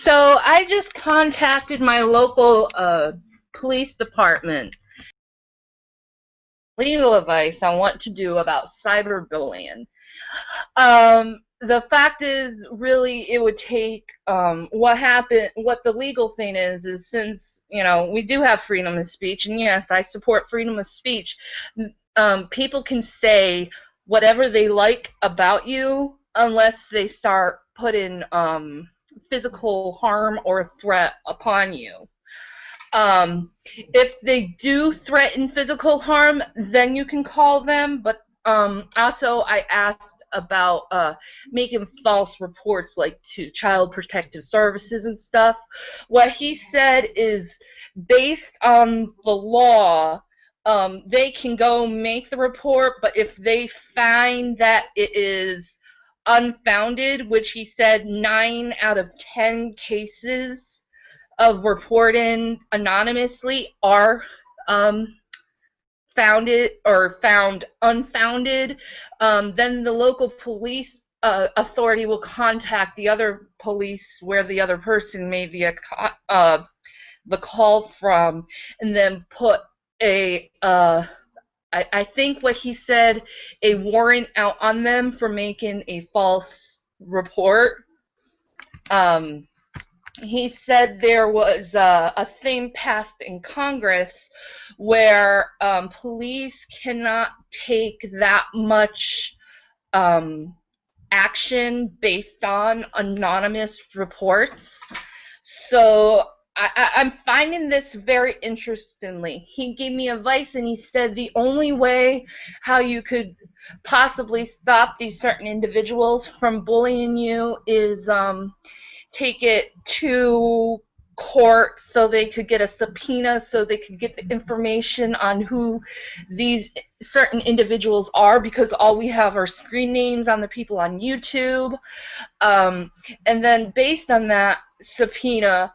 So I just contacted my local police department. Legal advice on what to do about cyberbullying. The fact is, really, it would take what happened. What the legal thing is since we do have freedom of speech, and yes, I support freedom of speech. People can say whatever they like about you unless they start putting physical harm or threat upon you. If they do threaten physical harm, then you can call them. But also, I asked about making false reports, like to Child Protective Services and stuff. What he said is, based on the law, they can go make the report, but if they find that it is unfounded, which he said 9 out of 10 cases of reporting anonymously are found unfounded, then the local police authority will contact the other police where the other person made the call from, and then put a I think what he said, a warrant out on them for making a false report. He said there was a thing passed in Congress where police cannot take that much action based on anonymous reports. So I'm finding this very interestingly. He gave me advice, and he said the only way how you could possibly stop these certain individuals from bullying you is take it to court so they could get a subpoena, so they could get the information on who these certain individuals are, because all we have are screen names on the people on YouTube. And then based on that subpoena,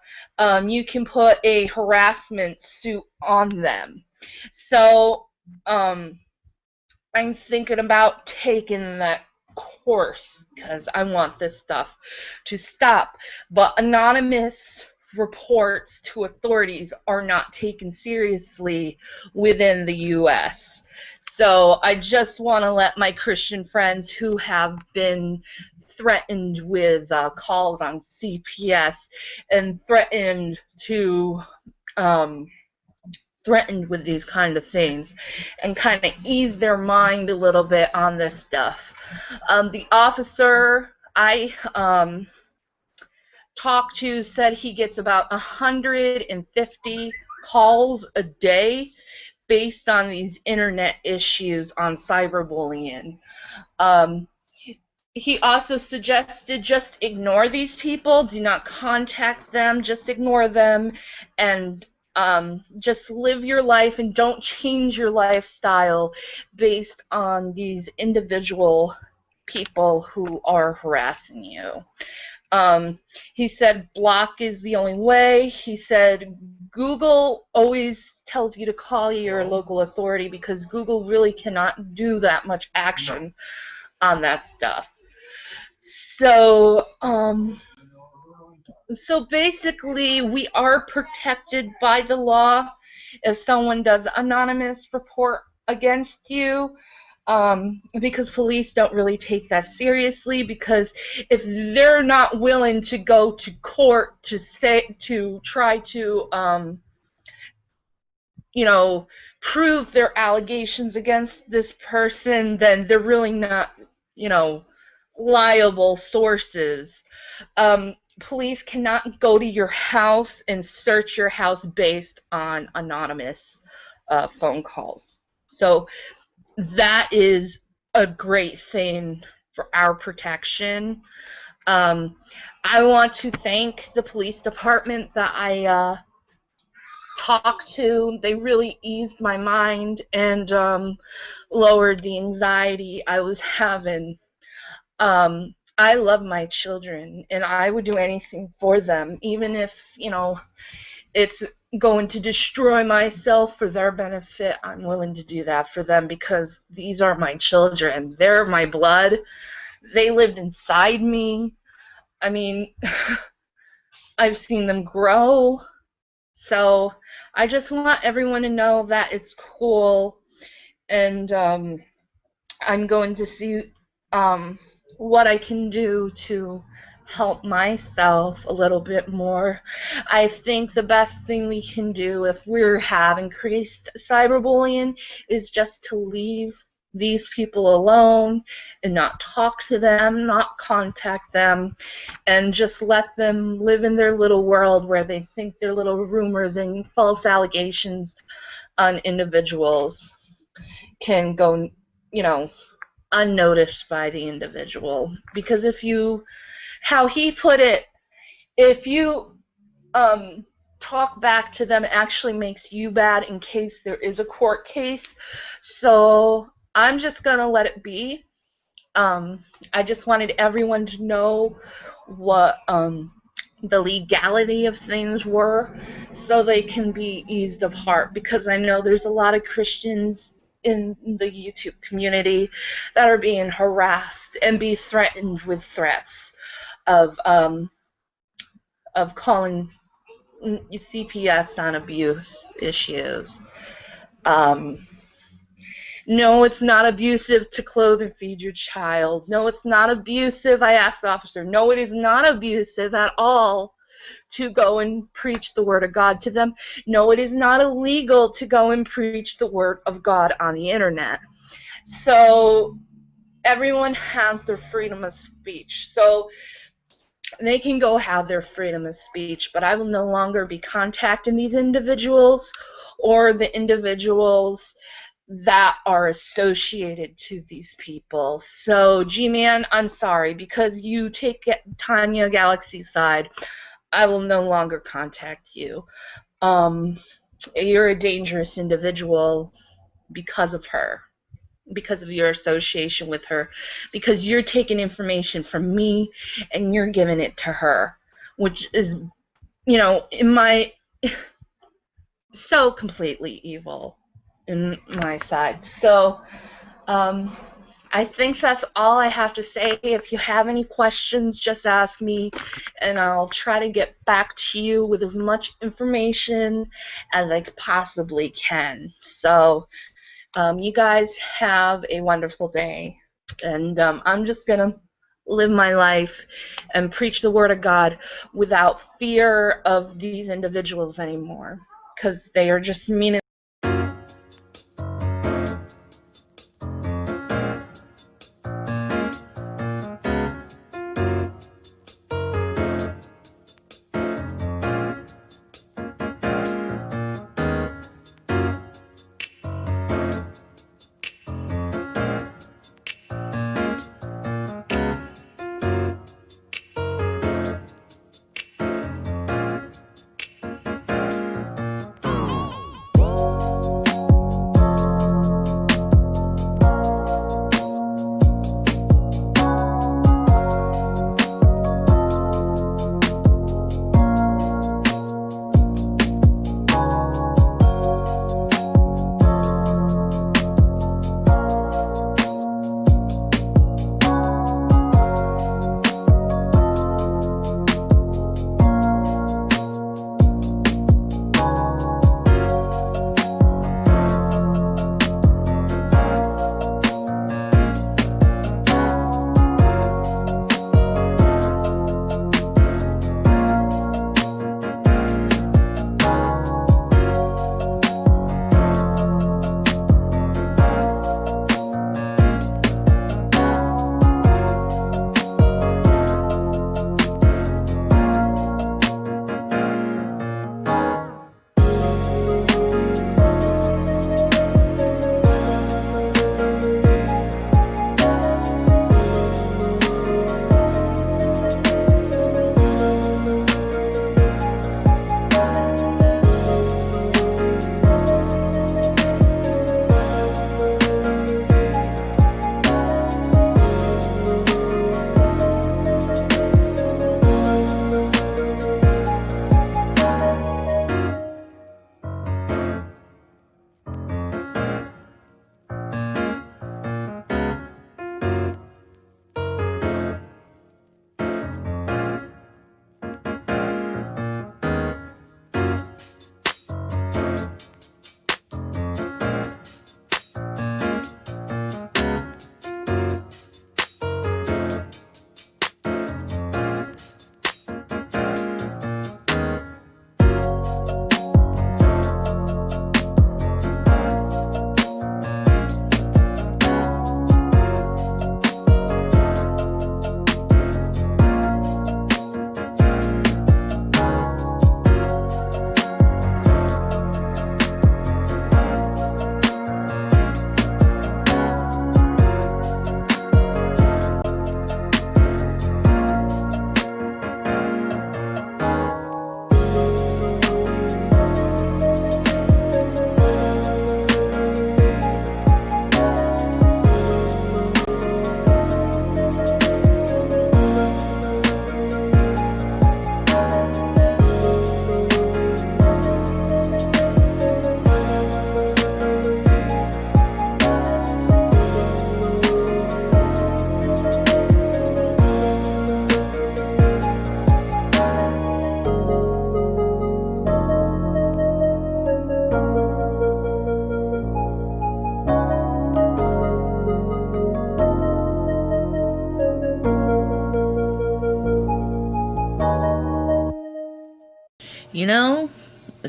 you can put a harassment suit on them. So I'm thinking about taking that course because I want this stuff to stop. But anonymous reports to authorities are not taken seriously within the U.S. So I just want to let my Christian friends who have been threatened with calls on CPS and threatened with these kind of things, and kind of ease their mind a little bit on this stuff. The officer I talked to said he gets about 150 calls a day based on these internet issues on cyberbullying. He also suggested just ignore these people, do not contact them, just ignore them, and just live your life and don't change your lifestyle based on these individual people who are harassing you. He said block is the only way. He said Google always tells you to call your local authority because Google really cannot do that much action on that stuff. So, so basically, we are protected by the law if someone does anonymous report against you, because police don't really take that seriously, because if they're not willing to go to court to try to prove their allegations against this person, then they're really not liable sources. Police cannot go to your house and search your house based on anonymous phone calls. So that is a great thing for our protection. I want to thank the police department that I talked to. They really eased my mind and lowered the anxiety I was having. I love my children, and I would do anything for them, even if, it's going to destroy myself for their benefit. I'm willing to do that for them because these are my children. They're my blood. They lived inside me. I mean, I've seen them grow. So I just want everyone to know that it's cool, and I'm going to see what I can do to help myself a little bit more. I think the best thing we can do if we're having increased cyberbullying is just to leave these people alone and not talk to them, not contact them, and just let them live in their little world where they think their little rumors and false allegations on individuals can go, unnoticed by the individual. Because how he put it, if you talk back to them, it actually makes you bad in case there is a court case. So I'm just going to let it be. I just wanted everyone to know what the legality of things were so they can be eased of heart, because I know there's a lot of Christians in the YouTube community that are being harassed and be threatened with threats of calling CPS on abuse issues. No, it's not abusive to clothe and feed your child. No, it's not abusive. I asked the officer, no, it is not abusive at all to go and preach the word of God to them. No, it is not illegal to go and preach the word of God on the internet. So everyone has their freedom of speech. So they can go have their freedom of speech, but I will no longer be contacting these individuals or the individuals that are associated to these people. So, Gman, I'm sorry, because you take Tanya Galaxy's side, I will no longer contact you. You're a dangerous individual because of her, because of your association with her, because you're taking information from me and you're giving it to her, which is, so completely evil in my side. So I think that's all I have to say. If you have any questions, just ask me, and I'll try to get back to you with as much information as I possibly can. So you guys have a wonderful day, and I'm just going to live my life and preach the word of God without fear of these individuals anymore, because they are just mean.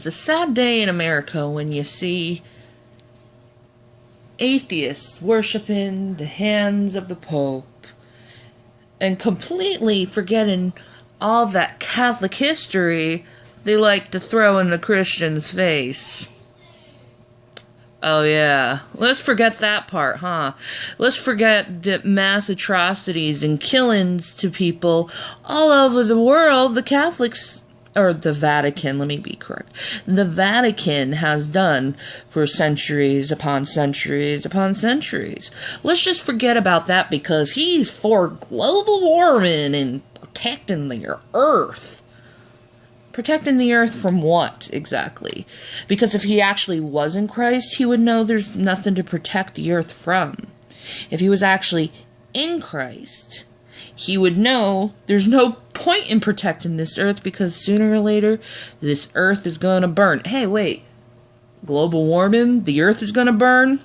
It's a sad day in America when you see atheists worshiping the hands of the Pope and completely forgetting all that Catholic history they like to throw in the Christian's face. Oh yeah, let's forget that part, huh? Let's forget the mass atrocities and killings to people all over the world the Catholics, or the Vatican, let me be correct, the Vatican has done for centuries upon centuries upon centuries. Let's just forget about that because he's for global warming and protecting the earth. Protecting the earth from what, exactly? Because if he actually was in Christ, he would know there's nothing to protect the earth from. If he was actually in Christ, he would know there's no point in protecting this earth because sooner or later, this earth is gonna burn. Hey, wait. Global warming? The earth is gonna burn?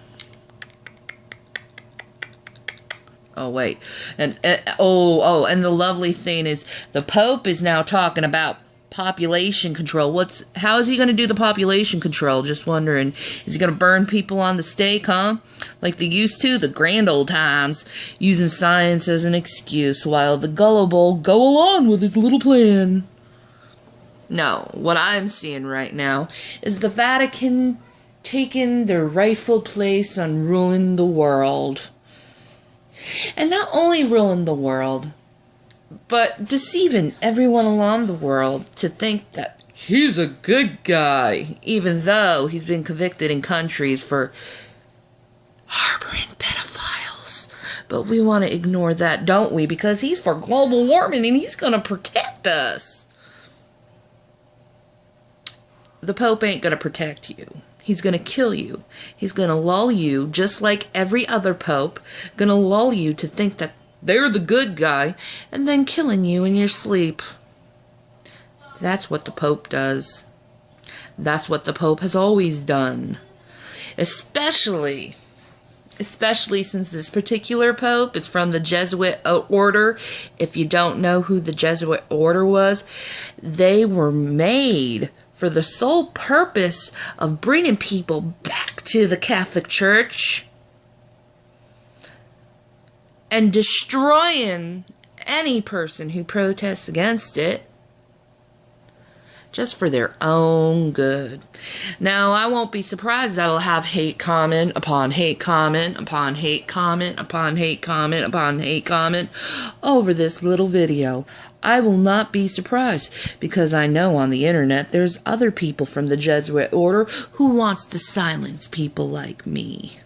Oh, wait. And the lovely thing is, the Pope is now talking about population control. How is he going to do the population control? Just wondering. Is he going to burn people on the stake, huh? Like they used to, the grand old times, using science as an excuse while the gullible go along with his little plan. No, what I'm seeing right now is the Vatican taking their rightful place on ruling the world. And not only ruling the world, but deceiving everyone along the world to think that he's a good guy, even though he's been convicted in countries for harboring pedophiles. But we want to ignore that, don't we? Because he's for global warming and he's going to protect us. The Pope ain't going to protect you. He's going to kill you. He's going to lull you, just like every other Pope, going to lull you to think that they're the good guy, and then killing you in your sleep. That's what the Pope does. That's what the Pope has always done. Especially since this particular Pope is from the Jesuit order. If you don't know who the Jesuit order was, they were made for the sole purpose of bringing people back to the Catholic Church and destroying any person who protests against it, just for their own good. Now, I won't be surprised that I'll have hate comment upon hate comment upon hate comment upon hate comment upon hate comment over this little video. I will not be surprised, because I know on the internet there's other people from the Jesuit order who wants to silence people like me,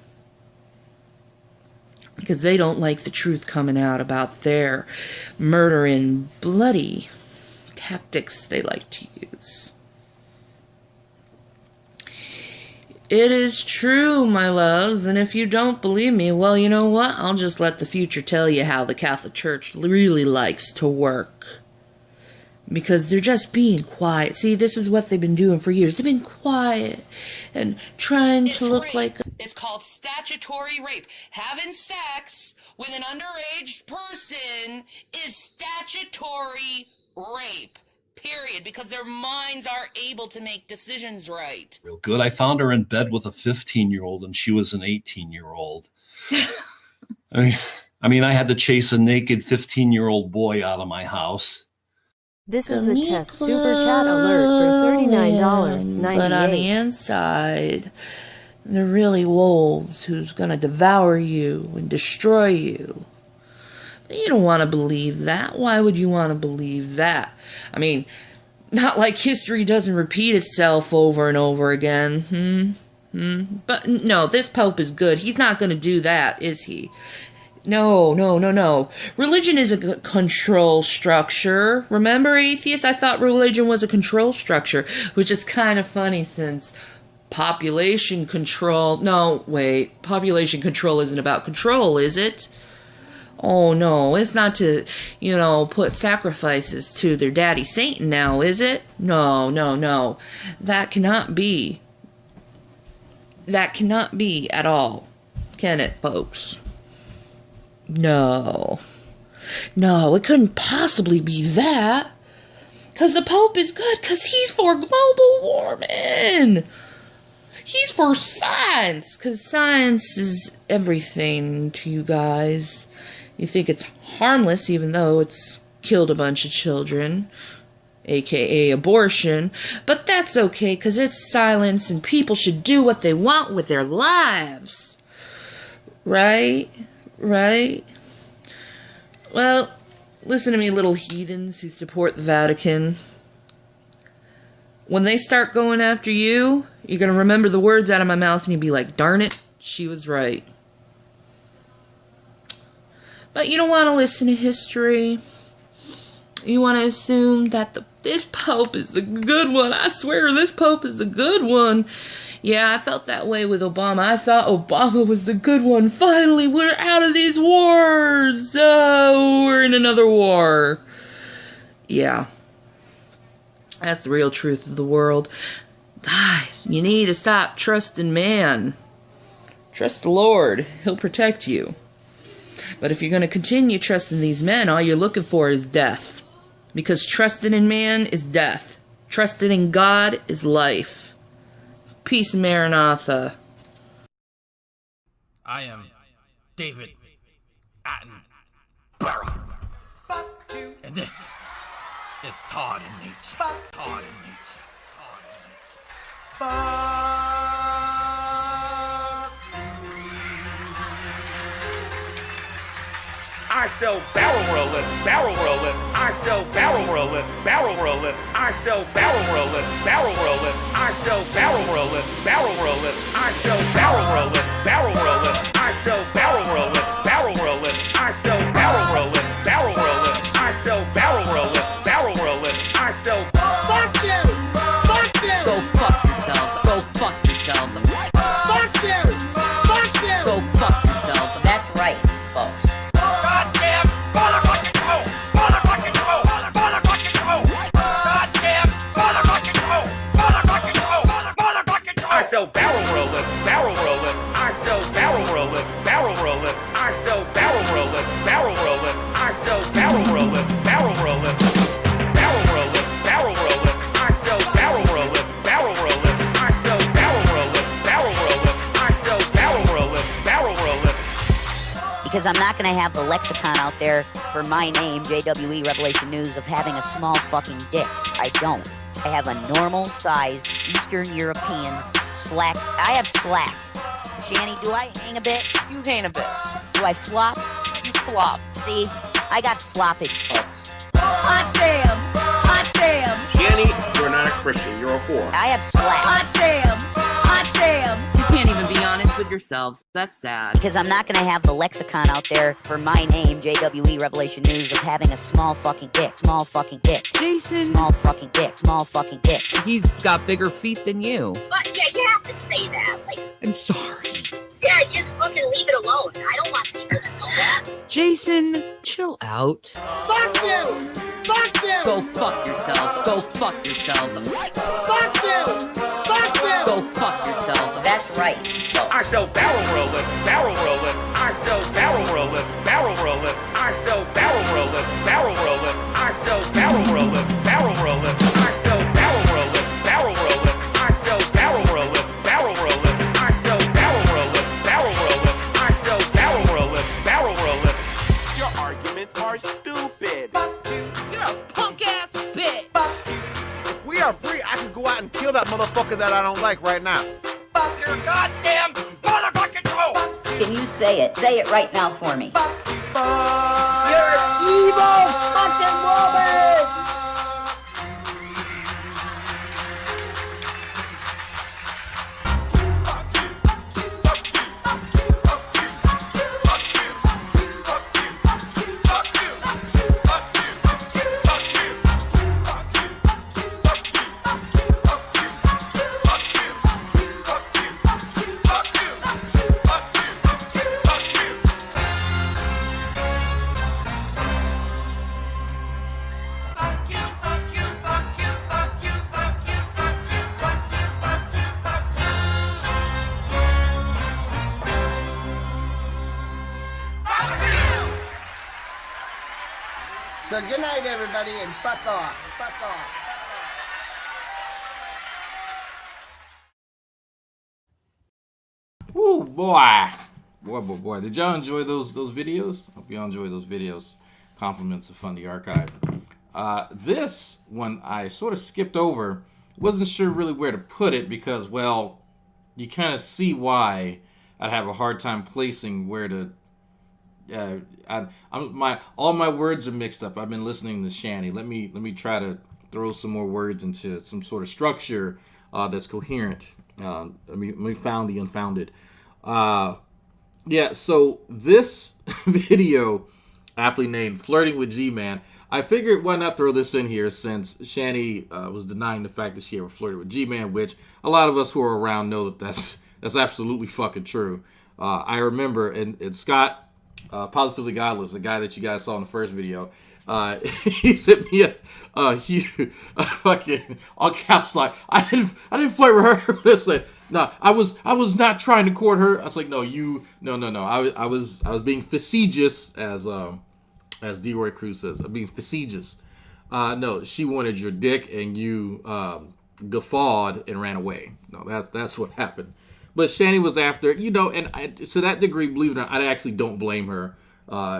because they don't like the truth coming out about their murdering, bloody tactics they like to use. It is true, my loves, and if you don't believe me, well, you know what? I'll just let the future tell you how the Catholic Church really likes to work. Because they're just being quiet. See, this is what they've been doing for years. They've been quiet and trying to look rape. Like... It's called statutory rape. Having sex with an underage person is statutory rape. Period. Because their minds are able to make decisions right. Real good. I found her in bed with a 15-year-old and she was an 18-year-old. I mean, I had to chase a naked 15-year-old boy out of my house. This is a test super chat alert for $39.98. But on the inside, they're really wolves who's going to devour you and destroy you. But you don't want to believe that. Why would you want to believe that? I mean, not like history doesn't repeat itself over and over again. But no, this Pope is good. He's not going to do that, is he? No. Religion is a control structure. Remember, atheists? I thought religion was a control structure, which is kind of funny since population control... No, wait. Population control isn't about control, is it? Oh, no. It's not to, put sacrifices to their daddy Satan now, is it? No. That cannot be. That cannot be at all. Can it, folks? No, it couldn't possibly be that. Because the Pope is good, because he's for global warming. He's for science, because science is everything to you guys. You think it's harmless, even though it's killed a bunch of children, aka abortion. But that's okay, because it's science, and people should do what they want with their lives. Right? Right? Well, listen to me, little heathens who support the Vatican. When they start going after you, you're going to remember the words out of my mouth and you'll be like, darn it, she was right. But you don't want to listen to history. You want to assume that this Pope is the good one. I swear, this Pope is the good one. Yeah, I felt that way with Obama. I thought Obama was the good one. Finally, we're out of these wars. Oh, we're in another war. Yeah. That's the real truth of the world. Guys, you need to stop trusting man. Trust the Lord. He'll protect you. But if you're going to continue trusting these men, all you're looking for is death. Because trusting in man is death. Trusting in God is life. Peace, Maranatha. I am David Attenborough. And this is Todd and Nature. Todd and Nature. Todd and Nature. I sell barrel rolling, barrel rolling. I sell barrel rolling, barrel rolling. I sell barrel rolling, barrel rolling. I sell barrel rolling, barrel rolling. I sell barrel rolling, barrel rolling. I sell barrel rolling, barrel rolling. I sell barrel rolling, barrel rolling. I sell barrel rolling, barrel rolling. I sell. Fuck you! Fuck you! Go fuck yourselves. Go fuck yourselves. Fuck you! Fuck you! Go fuck yourselves. That's right, folks. Goddamn motherfucking go! Motherfucking go! Motherfucking go! Goddamn motherfucking go! Motherfucking go! Motherfucking go! I sell barrel rolling, barrel rolling. I sell barrel rolling, barrel rolling. I sell barrel rolling, barrel rolling. I sell barrel rolling, barrel rolling. Barrel rolling, barrel rolling. I sell barrel rolling, barrel rolling. I sell barrel rolling, barrel rolling. I sell barrel rolling, barrel rolling. Because I'm not going to have the lexicon out there for my name, JWE Revelation News, of having a small fucking dick. I don't. I have a normal size Eastern European slack. I have slack. Shanny, do I hang a bit? You hang a bit. Do I flop? You flop. See, I got floppage, folks. Hot damn! Hot damn! Shanny, you're not a Christian. You're a whore. I have slack. Hot damn! Hot damn! You can't even be honest with yourselves. That's sad. Because I'm not going to have the lexicon out there for my name, JWE Revelation News, of having a small fucking dick. Small fucking dick. Jason. Small fucking dick. Small fucking dick. He's got bigger feet than you. But yeah, you have to say that. Like, I'm sorry. yeah, just fucking leave it alone. I don't want people to know that. Jason, chill out. Fuck you! Fuck you! Go fuck yourselves. Go fuck yourselves. Fuck you! Fuck you! Go fuck yourselves. That's right, folks. I sell barrel rolling, barrel rolling. I sell barrel rolling, barrel rolling. I sell barrel rolling, barrel rolling. I sell barrel rolling, barrel rolling. I sell barrel rolling, barrel rolling. I sell barrel rolling, barrel rolling. I sell barrel rolling, barrel rolling. I sell barrel rolling, barrel rolling. Your arguments are stupid. You're a punk ass bitch. If we are free, I can go out and kill that motherfucker that I don't like right now. Fuck your goddamn motherfucking go! Can you say it? Say it right now for me. You're evil fucking woman! So good night, everybody, and fuck off. Fuck off. Woo, boy. Boy. Did y'all enjoy those videos? Hope y'all enjoy those videos. Compliments of Fundy Archive. This one I sort of skipped over. Wasn't sure really where to put it because, well, you kind of see why I'd have a hard time placing where to. All my words are mixed up. I've been listening to Shanny. Let me try to throw some more words into some sort of structure that's coherent. Let me found the unfounded. Yeah. So this video, aptly named "Flirting with Gman," I figured why not throw this in here since Shanny was denying the fact that she ever flirted with Gman, which a lot of us who are around know that that's absolutely fucking true. I remember, and Scott, Positively Godless, the guy that you guys saw in the first video, he sent me a fucking all caps like I didn't flirt with her. Listen, no, I was not trying to court her. I was like, no. I was being facetious as D-Roy Cruz says. I'm being facetious. No, she wanted your dick and you guffawed and ran away. No, that's what happened. But Shanny was after, and to that degree, believe it or not, I actually don't blame her.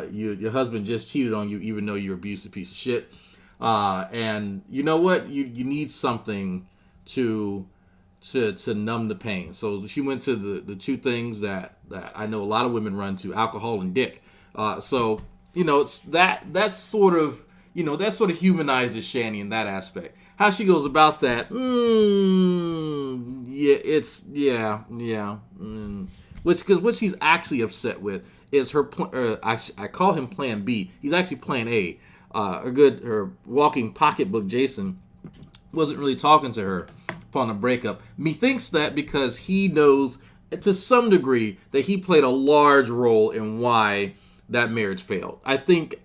Your husband just cheated on you, even though you're a piece of shit. And you know what? You need something to numb the pain. So she went to the two things that I know a lot of women run to: alcohol and dick. So it's that sort of humanizes Shanny in that aspect. How she goes about that, what she's actually upset with is her. I call him Plan B. He's actually Plan A. Her walking pocketbook Jason wasn't really talking to her upon the breakup. Methinks that because he knows to some degree that he played a large role in why that marriage failed. I think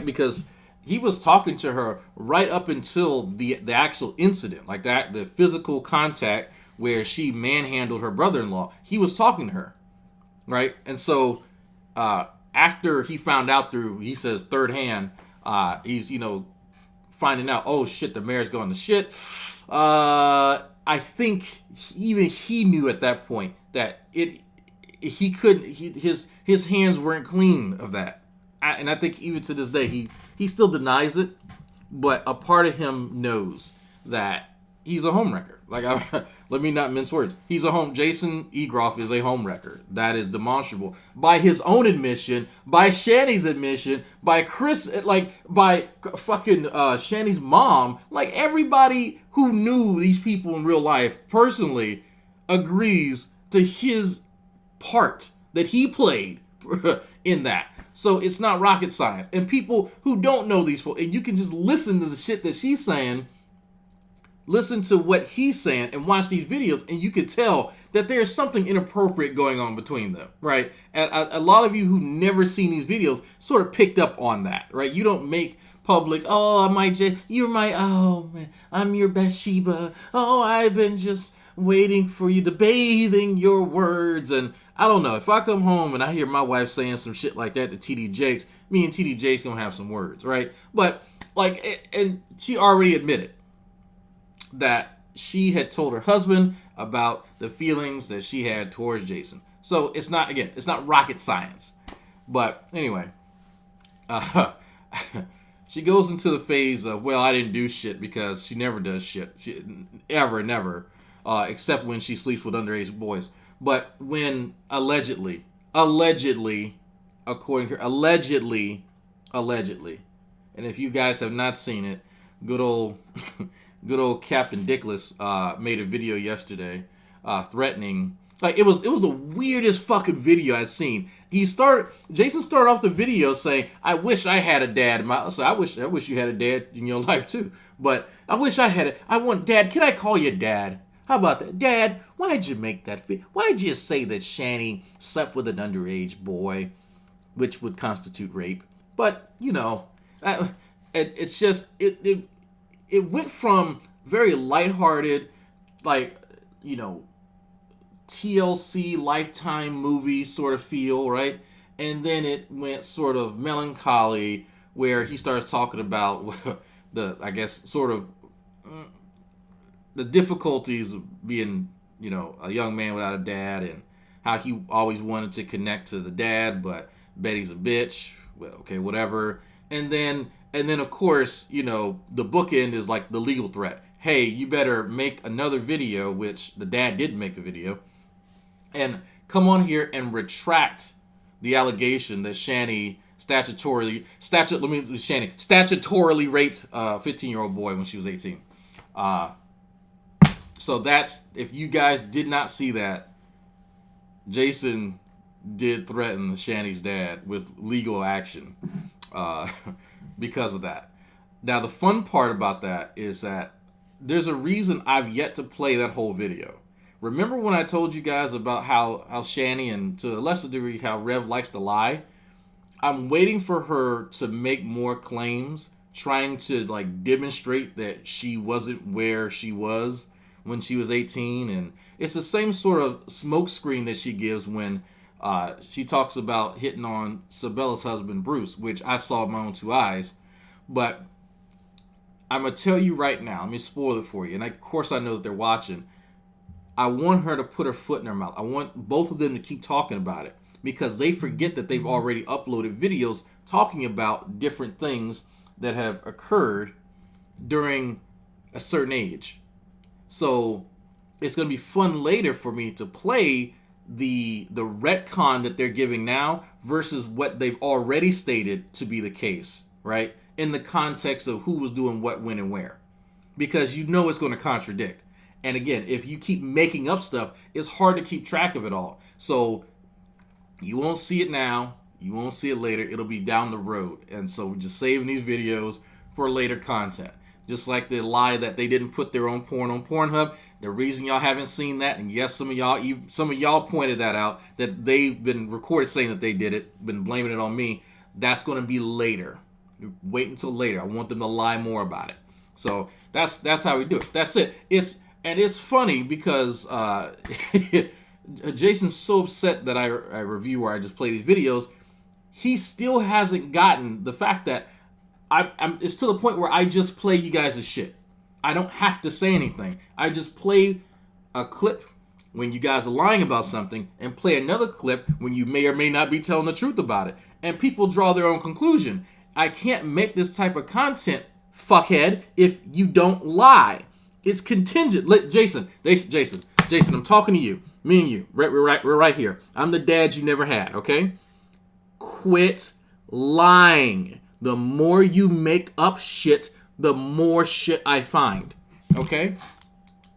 because he was talking to her right up until the actual incident, like that, the physical contact where she manhandled her brother-in-law. He was talking to her, right? And so after he found out through, he says, third hand, he's, finding out, oh shit, the marriage going to shit. I think even he knew at that point that he couldn't, his hands weren't clean of that. And I think even to this day, he still denies it, but a part of him knows that he's a homewrecker. Let me not mince words. Jason Egroff is a homewrecker. That is demonstrable by his own admission, by Shanny's admission, by Chris, by fucking Shanny's mom. Everybody who knew these people in real life personally agrees to his part that he played in that. So it's not rocket science. And people who don't know these folks, and you can just listen to the shit that she's saying, listen to what he's saying, and watch these videos, and you can tell that there's something inappropriate going on between them, right? And a lot of you who never seen these videos sort of picked up on that, right? You don't make public, oh, I'm your Bathsheba. Oh, I've been just waiting for you to bathe in your words. And I don't know, if I come home and I hear my wife saying some shit like that to TD Jakes, me and TD Jakes gonna have some words, right? But and she already admitted that she had told her husband about the feelings that she had towards Jason. So it's not rocket science. But anyway, she goes into the phase of, well, I didn't do shit, because she never does shit. She never, except when she sleeps with underage boys. But when allegedly, according to her, allegedly, and if you guys have not seen it, good old Captain Dickless made a video yesterday threatening. It was the weirdest fucking video I'd seen. Jason started off the video saying, I wish I had a dad. I wish you had a dad in your life too. But I wish I had it. I want dad. Can I call you dad? How about that? Dad, why'd you make that video? Why'd you say that Shanny slept with an underage boy, which would constitute rape? But, it's just, it went from very lighthearted, TLC Lifetime movie sort of feel, right? And then it went sort of melancholy where he starts talking about the, I guess, sort of the difficulties of being, a young man without a dad, and how he always wanted to connect to the dad, but Betty's a bitch. Well, okay, whatever. And then of course, the bookend is like the legal threat. Hey, you better make another video, which the dad did make the video, and come on here and retract the allegation that Shanny statutorily raped a 15-year-old boy when she was 18. So that's, if you guys did not see that, Jason did threaten Shanny's dad with legal action because of that. Now, the fun part about that is that there's a reason I've yet to play that whole video. Remember when I told you guys about how Shanny, and to a lesser degree how Rev likes to lie? I'm waiting for her to make more claims, trying to like demonstrate that she wasn't where she was when she was 18. And it's the same sort of smokescreen that she gives when she talks about hitting on Sabella's husband, Bruce, which I saw with my own two eyes. But I'm going to tell you right now, let me spoil it for you. And of course I know that they're watching. I want her to put her foot in her mouth. I want both of them to keep talking about it, because they forget that they've already uploaded videos talking about different things that have occurred during a certain age. So it's going to be fun later for me to play the retcon that they're giving now versus what they've already stated to be the case, right? In the context of who was doing what, when, and where. Because it's going to contradict. And again, if you keep making up stuff, it's hard to keep track of it all. So you won't see it now. You won't see it later. It'll be down the road. And so we're just saving these videos for later content. Just like the lie that they didn't put their own porn on Pornhub. The reason y'all haven't seen that, and yes, some of y'all pointed that out, that they've been recorded saying that they did it, been blaming it on me. That's going to be later. Wait until later. I want them to lie more about it. So that's how we do it. That's it. It's funny because Jason's so upset that I review or I just play these videos. He still hasn't gotten the fact that it's to the point where I just play you guys' shit. I don't have to say anything. I just play a clip when you guys are lying about something and play another clip when you may or may not be telling the truth about it. And people draw their own conclusion. I can't make this type of content, fuckhead, if you don't lie. It's contingent. Jason, I'm talking to you. Me and you. We're right here. I'm the dad you never had, okay? Quit lying. The more you make up shit, the more shit I find. Okay?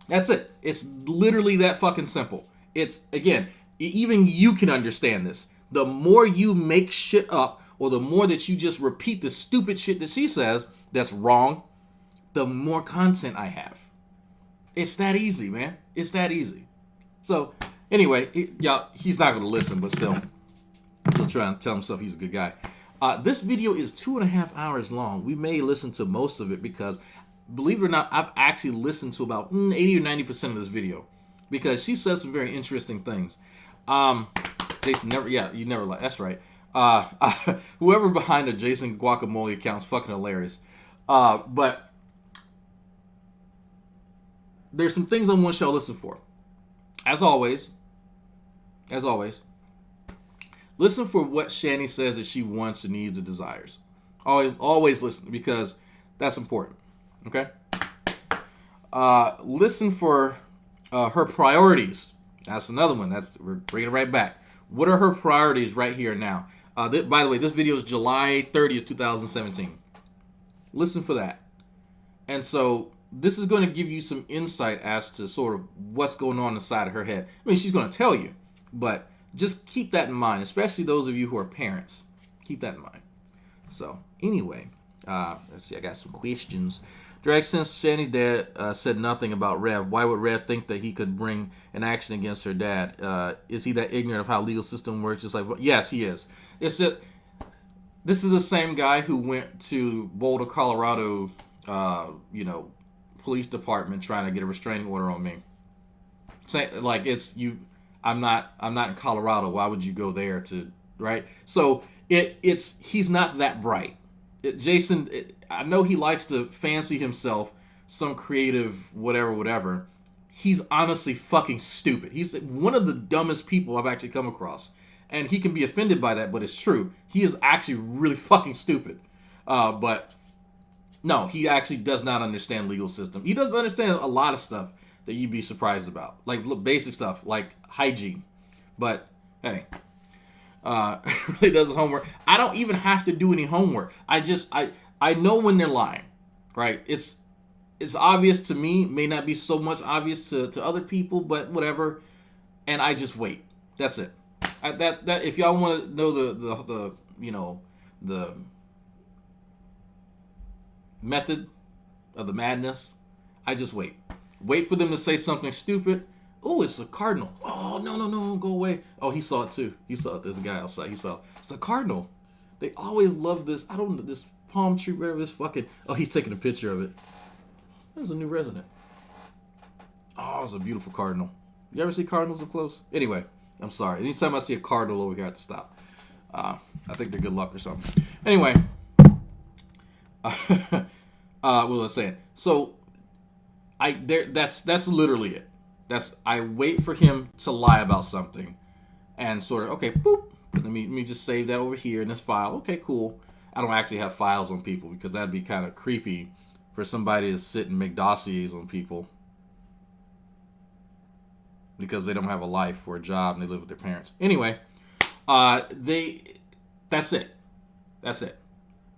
That's it. It's literally that fucking simple. It's, again, even you can understand this. The more you make shit up, or the more that you just repeat the stupid shit that she says that's wrong, the more content I have. It's that easy, man. It's that easy. So, anyway, y'all, he's not going to listen, but still, he'll try and tell himself he's a good guy. This video is 2.5 hours long. We may listen to most of it because, believe it or not, I've actually listened to about 80 or 90% of this video because she says some very interesting things. Jason you never like. That's right. Whoever behind the Jason Guacamole account is fucking hilarious. But there's some things I want y'all to listen for. As always, listen for what Shanny says that she wants and needs and desires. Always listen, because that's important. Okay? Listen for her priorities. That's another one. We're bringing it right back. What are her priorities right here now? By the way, this video is July 30th, 2017. Listen for that. And so this is going to give you some insight as to sort of what's going on inside of her head. I mean, she's going to tell you, but just keep that in mind, especially those of you who are parents. Keep that in mind. So, anyway, let's see. I got some questions. Drag, since Shanny's dad said nothing about Rev, why would Rev think that he could bring an action against her dad? Is he that ignorant of how legal system works? Just like, yes, he is. This is the same guy who went to Boulder, Colorado, police department trying to get a restraining order on me. Saying like, it's you. I'm not in Colorado. Why would you go there to, right? So he's not that bright. Jason, I know he likes to fancy himself some creative whatever. He's honestly fucking stupid. He's one of the dumbest people I've actually come across. And he can be offended by that, but it's true. He is actually really fucking stupid. But no, he actually does not understand legal system. He doesn't understand a lot of stuff that you'd be surprised about. Like basic stuff, like hygiene. But, hey. Really does his homework. I don't even have to do any homework. I know when they're lying, right? It's obvious to me. May not be so much obvious to other people, but whatever. And I just wait. That's it. That if y'all want to know the method of the madness, I just wait. Wait for them to say something stupid. Oh, it's a cardinal. Oh, no, go away. Oh, he saw it too. He saw it. There's a guy outside. He saw it. It's a cardinal. They always love this. I don't know, this palm tree, whatever this fucking... Oh, he's taking a picture of it. There's a new resident. Oh, it's a beautiful cardinal. You ever see cardinals up close? Anyway, I'm sorry. Anytime I see a cardinal over here, I have to stop. I think they're good luck or something. Anyway. What was I saying? So, that's literally it. I wait for him to lie about something and sort of, okay, boop, let me just save that over here in this file. Okay, cool. I don't actually have files on people because that'd be kind of creepy for somebody to sit and make dossiers on people because they don't have a life or a job and they live with their parents. Anyway, that's it. That's it.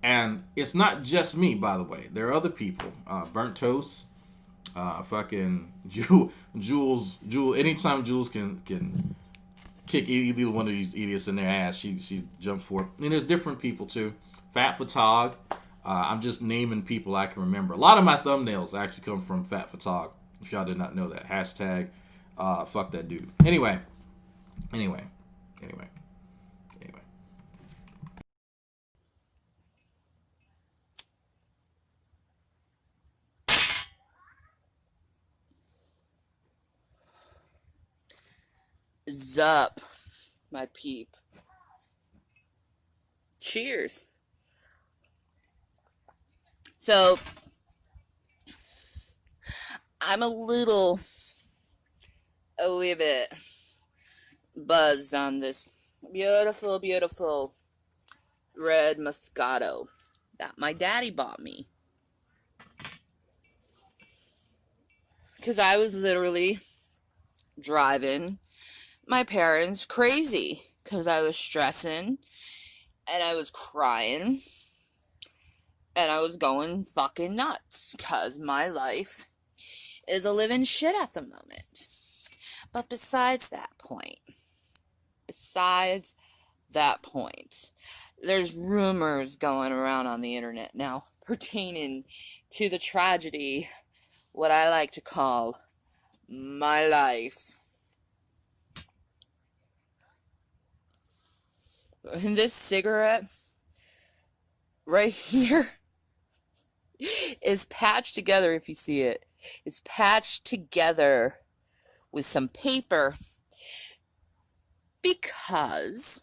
And it's not just me, by the way. There are other people. Burnt Toast. Fucking Jules. Anytime Jules can kick either one of these idiots in their ass, she jumps for it. And there's different people too. Fat Photog. I'm just naming people I can remember. A lot of my thumbnails actually come from Fat Photog. If y'all did not know that. Hashtag fuck that dude. Anyway. Zup, my peep. Cheers. So, I'm a little bit buzzed on this beautiful, beautiful red Moscato that my daddy bought me. Because I was literally driving my parents crazy because I was stressing and I was crying and I was going fucking nuts because my life is a living shit at the moment. But besides that point, there's rumors going around on the internet now pertaining to the tragedy, what I like to call my life. And this cigarette right here is patched together, if you see it. It's patched together with some paper because...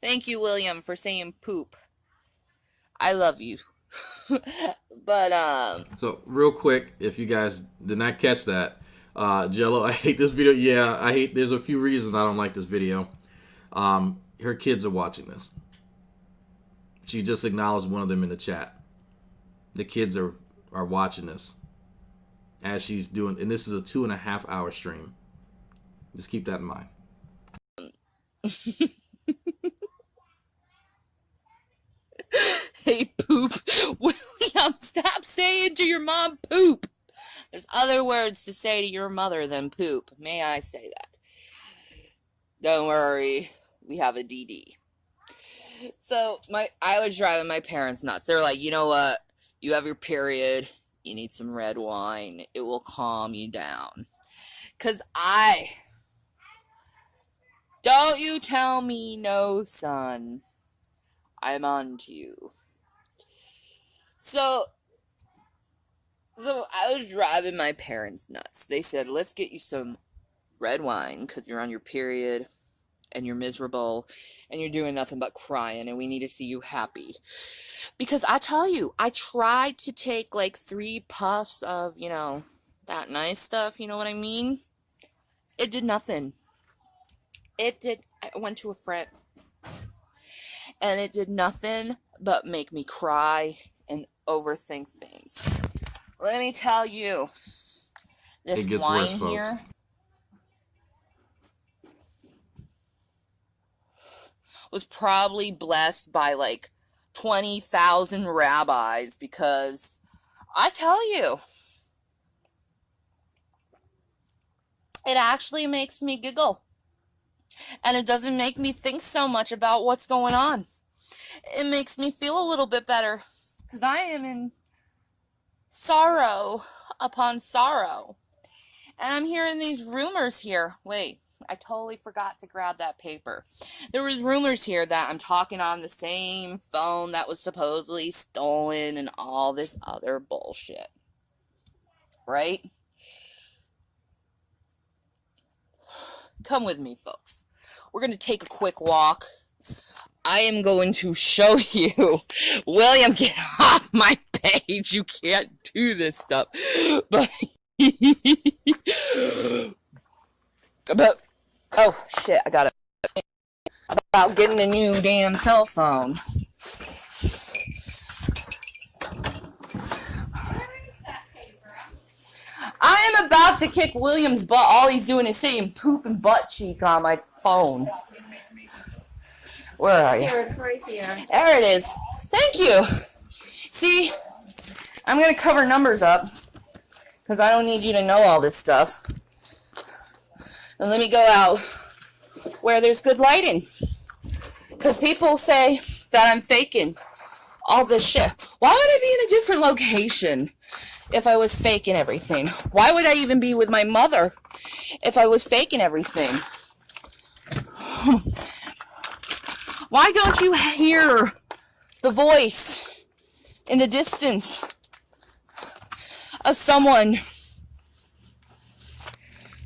Thank you, William, for saying poop. I love you. But, So, real quick, if you guys did not catch that, Jello, I hate this video. Yeah, there's a few reasons I don't like this video. Her kids are watching this. She just acknowledged one of them in the chat. The kids are watching this as she's doing, and this is a 2.5 hour stream. Just keep that in mind. Hey, poop. William, stop saying to your mom poop. There's other words to say to your mother than poop. May I say that? Don't worry. We have a DD. So, I was driving my parents nuts. They're like, you know what? You have your period. You need some red wine. It will calm you down. Because don't you tell me no, son. I'm on to you. So I was driving my parents nuts. They said, let's get you some red wine because you're on your period. and you're miserable and you're doing nothing but crying and we need to see you happy. Because I tell you, I tried to take like 3 puffs of, you know, that nice stuff, you know what I mean? It did nothing. I went to a friend and it did nothing but make me cry and overthink things. Let me tell you, this wine here was probably blessed by like 20,000 rabbis, because I tell you, it actually makes me giggle. And it doesn't make me think so much about what's going on. It makes me feel a little bit better, because I am in sorrow upon sorrow. And I'm hearing these rumors here. Wait, I totally forgot to grab that paper. There was rumors here that I'm talking on the same phone that was supposedly stolen and all this other bullshit. Right? Come with me, folks. We're going to take a quick walk. I am going to show you. William, get off my page. You can't do this stuff. But oh shit, I got it. About getting a new damn cell phone. I am about to kick William's butt. All he's doing is saying poop and butt cheek on my phone. Where are you? Here, it's right here. There it is. Thank you. See, I'm going to cover numbers up because I don't need you to know all this stuff. And let me go out where there's good lighting. Because people say that I'm faking all this shit. Why would I be in a different location if I was faking everything? Why would I even be with my mother if I was faking everything? Why don't you hear the voice in the distance of someone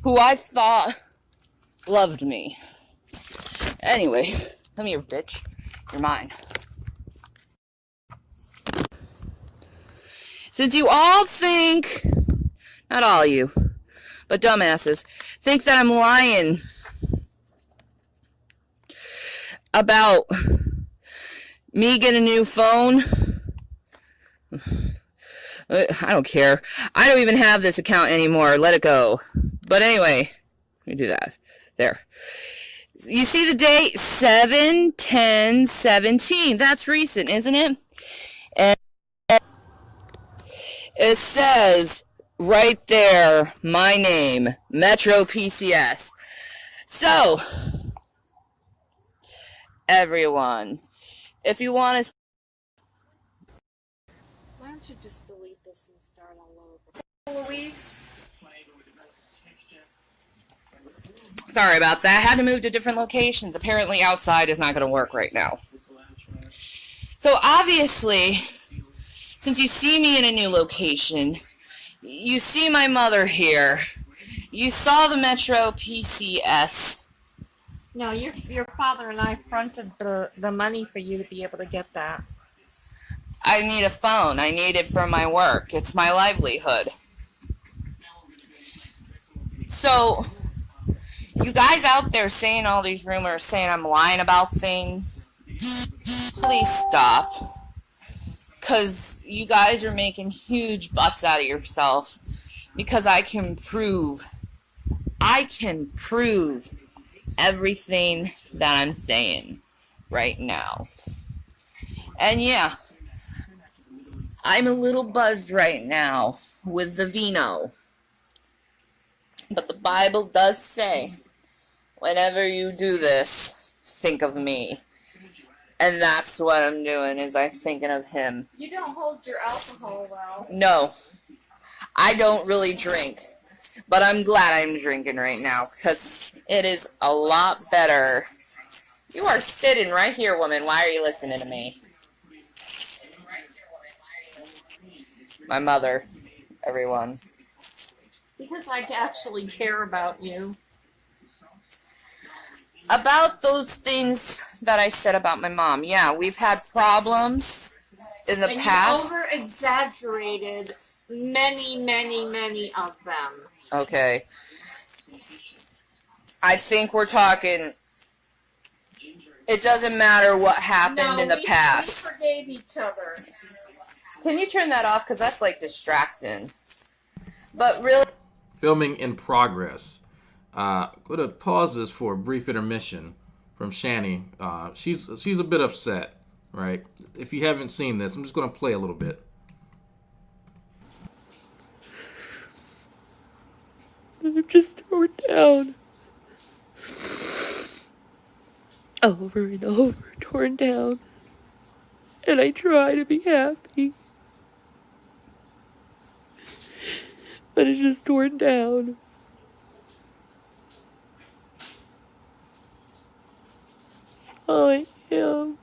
who I thought loved me? Anyway, come here, bitch. You're mine. Since you all think, not all you, but dumbasses, think that I'm lying about me getting a new phone, I don't care. I don't even have this account anymore. Let it go. But anyway, let me do that. There. You see the date? 7/10/17. That's recent, isn't it? And it says right there, my name, Metro PCS. So, everyone, if you want to... Why don't you just delete this and start all over? A couple of weeks. Sorry about that. I had to move to different locations. Apparently outside is not going to work right now. So obviously, since you see me in a new location, you see my mother here, you saw the Metro PCS. No, your father and I fronted the money for you to be able to get that. I need a phone. I need it for my work. It's my livelihood. So, you guys out there saying all these rumors, saying I'm lying about things, please stop. Because you guys are making huge butts out of yourself. Because I can prove everything that I'm saying right now. And yeah, I'm a little buzzed right now with the vino. But the Bible does say, whenever you do this, think of me. And that's what I'm doing, is I'm thinking of him. You don't hold your alcohol well. No, I don't really drink. But I'm glad I'm drinking right now, because it is a lot better. You are sitting right here, woman. Why are you listening to me? My mother, everyone. Because I actually care about you. About those things that I said about my mom, yeah, we've had problems in the and past. you over-exaggerated many of them. Okay. I think we're talking, it doesn't matter what happened in the past. We forgave each other. Can you turn that off? Because that's like distracting. But really... Filming in progress. Going to pause this for a brief intermission from Shanny. She's a bit upset, right? If you haven't seen this, I'm just going to play a little bit. I'm just torn down. Over and over, torn down. And I try to be happy. But it's just torn down. That's all I am.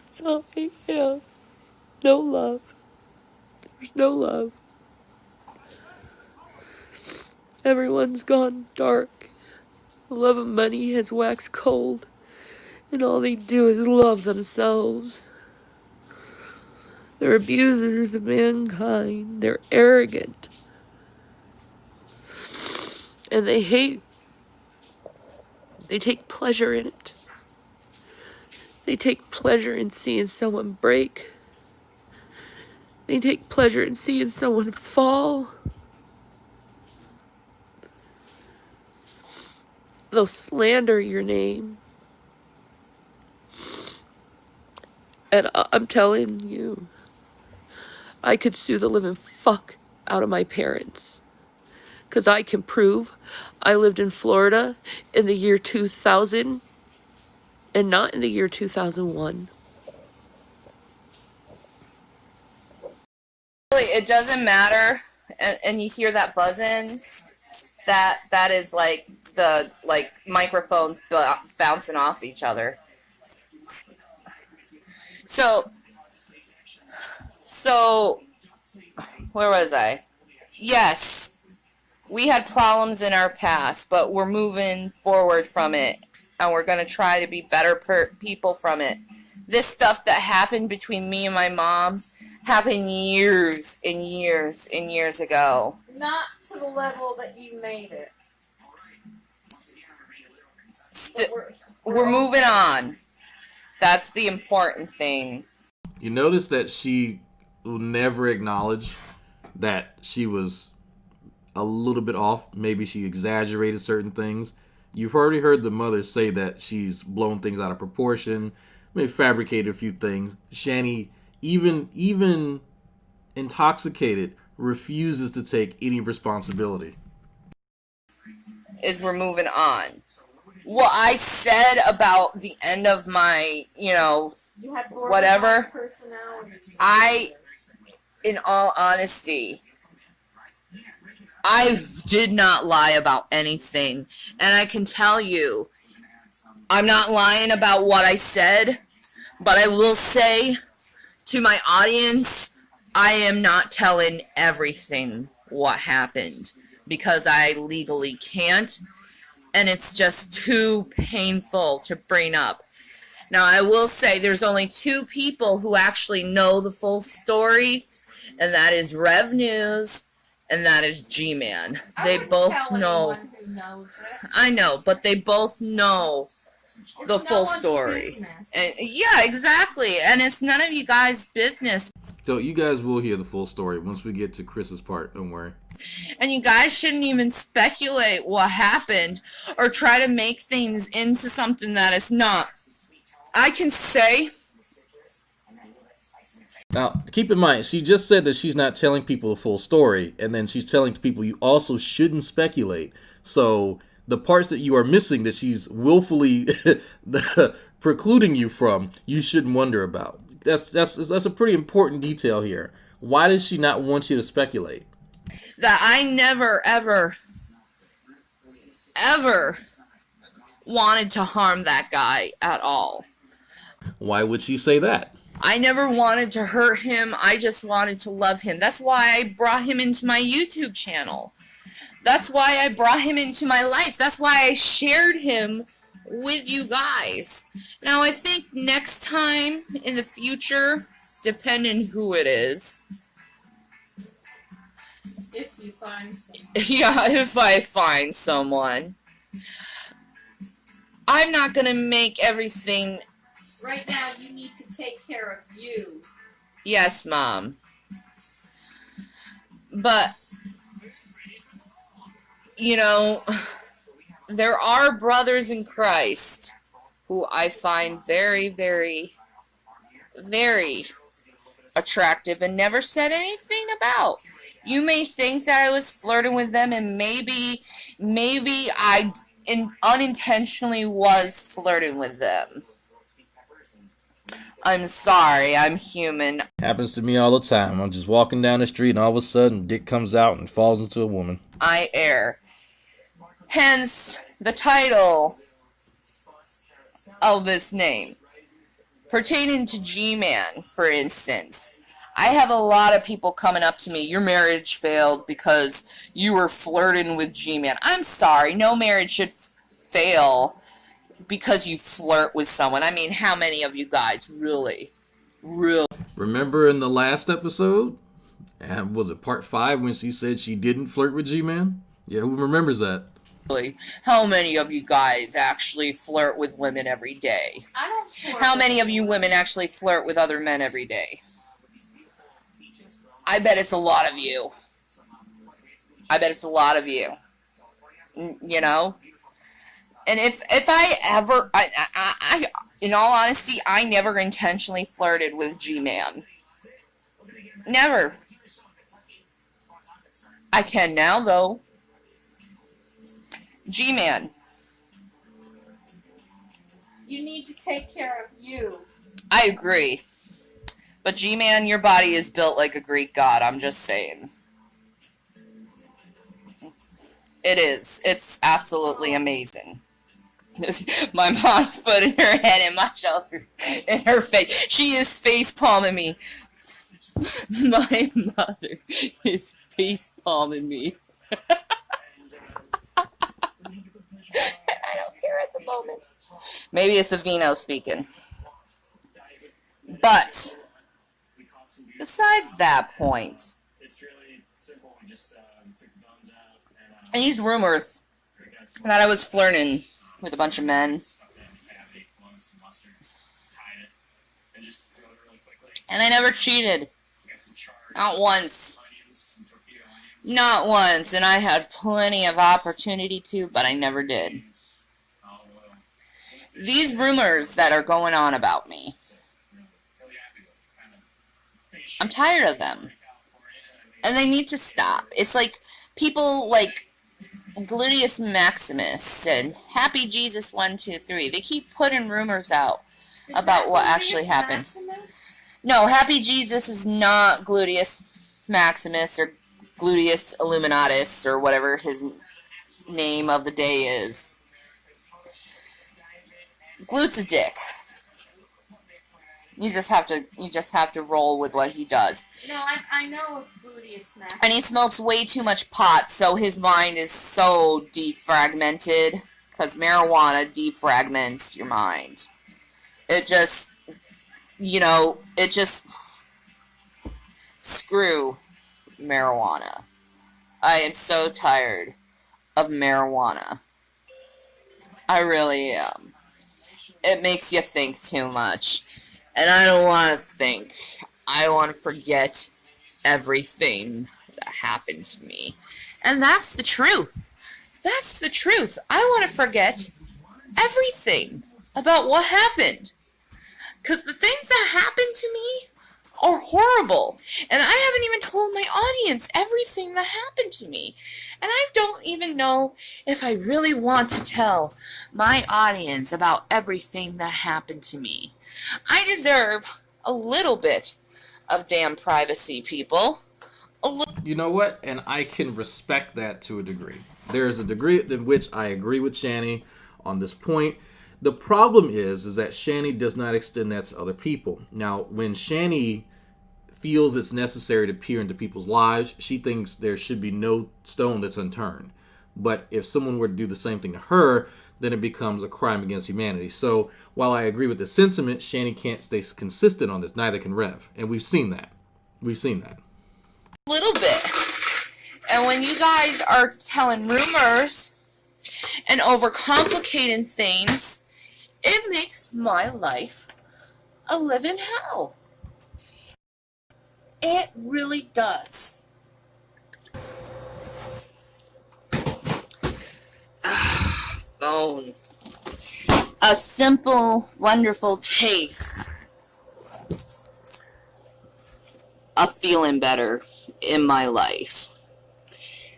That's all I am. No love. There's no love. Everyone's gone dark. The love of money has waxed cold. And all they do is love themselves. They're abusers of mankind. They're arrogant. And they hate. They take pleasure in it. They take pleasure in seeing someone break. They take pleasure in seeing someone fall. They'll slander your name. And I'm telling you, I could sue the living fuck out of my parents. Because I can prove I lived in Florida in the year 2000 and not in the year 2001. Really, it doesn't matter. And you hear that buzzing? That is like the microphones bouncing off each other. So, where was I? Yes, we had problems in our past, but we're moving forward from it, and we're going to try to be better people from it. This stuff that happened between me and my mom happened years and years and years ago. Not to the level that you made it. We're moving on. That's the important thing. You notice that she will never acknowledge that she was a little bit off. Maybe she exaggerated certain things. You've already heard the mother say that she's blown things out of proportion, maybe fabricated a few things. Shanny, even intoxicated, refuses to take any responsibility. Is we're moving on. What I said about the end of my, whatever, in all honesty, I did not lie about anything. And I can tell you, I'm not lying about what I said, but I will say to my audience, I am not telling everything what happened because I legally can't. And it's just too painful to bring up. Now, I will say there's only two people who actually know the full story, and that is Rev News, and that is Gman. They both know. I know, but they both know the full story. And yeah, exactly. And it's none of you guys' business. So you guys will hear the full story once we get to Chris's part. Don't worry. And you guys shouldn't even speculate what happened or try to make things into something that it's not. I can say... Now, keep in mind, she just said that she's not telling people the full story, and then she's telling people you also shouldn't speculate. So the parts that you are missing that she's willfully precluding you from, you shouldn't wonder about. That's a pretty important detail here. Why does she not want you to speculate? That I never, ever wanted to harm that guy at all. Why would she say that? I never wanted to hurt him. I just wanted to love him. That's why I brought him into my YouTube channel. That's why I brought him into my life. That's why I shared him with you guys. Now, I think next time in the future, depending who it is. If you find someone. Yeah, if I find someone. I'm not going to make everything... Right now, you need to take care of you. Yes, Mom. But, you know, there are brothers in Christ who I find very, very, very attractive and never said anything about. You may think that I was flirting with them, and maybe I unintentionally was flirting with them. I'm sorry, I'm human. Happens to me all the time. I'm just walking down the street and all of a sudden dick comes out and falls into a woman. I err. Hence the title of this name. Pertaining to Gman, for instance, I have a lot of people coming up to me, your marriage failed because you were flirting with Gman. I'm sorry, no marriage should fail because you flirt with someone. I mean, how many of you guys really? Remember in the last episode? And was it part 5 when she said she didn't flirt with G-Man? Yeah, who remembers that? How many of you guys actually flirt with women every day? I don't flirt. How many of you women actually flirt with other men every day? I bet it's a lot of you. I bet it's a lot of you. You know? And if I ever, I in all honesty, I never intentionally flirted with G-Man. Never. I can now, though. G-Man. You need to take care of you. I agree. But G-Man, your body is built like a Greek god, I'm just saying. It is. It's absolutely amazing. My mom's putting her head in my shoulder, in her face. She is face palming me. My mother is face palming me. I don't care at the moment. Maybe it's a Vino speaking. But besides that point, and these rumors that I was flirting with a bunch of men, and I never cheated. Not once. Not once, and I had plenty of opportunity to, but I never did. These rumors that are going on about me, I'm tired of them. And they need to stop. It's like people like Gluteus Maximus and Happy Jesus 123. They keep putting rumors out about what actually happened. No, Happy Jesus is not Gluteus Maximus or Gluteus Illuminatus or whatever his name of the day is. Glute's a dick. You just have to roll with what he does. No, I know Gluteus Maximus. And he smokes way too much pot, so his mind is so defragmented. Because marijuana defragments your mind. It just, screw marijuana. I am so tired of marijuana. I really am. It makes you think too much. And I don't want to think. I want to forget everything that happened to me. And that's the truth. That's the truth. I want to forget everything about what happened. Because the things that happened to me are horrible. And I haven't even told my audience everything that happened to me. And I don't even know if I really want to tell my audience about everything that happened to me. I deserve a little bit of damn privacy, people. You know what? And I can respect that to a degree. There is a degree in which I agree with Shanny on this point. The problem is that Shanny does not extend that to other people. Now, when Shanny feels it's necessary to peer into people's lives, she thinks there should be no stone that's unturned. But if someone were to do the same thing to her, then it becomes a crime against humanity. So while I agree with the sentiment, Shanny can't stay consistent on this. Neither can Rev. And we've seen that. We've seen that. A little bit. And when you guys are telling rumors and overcomplicating things, it makes my life a living hell. It really does. Phone. A simple, wonderful taste of feeling better in my life.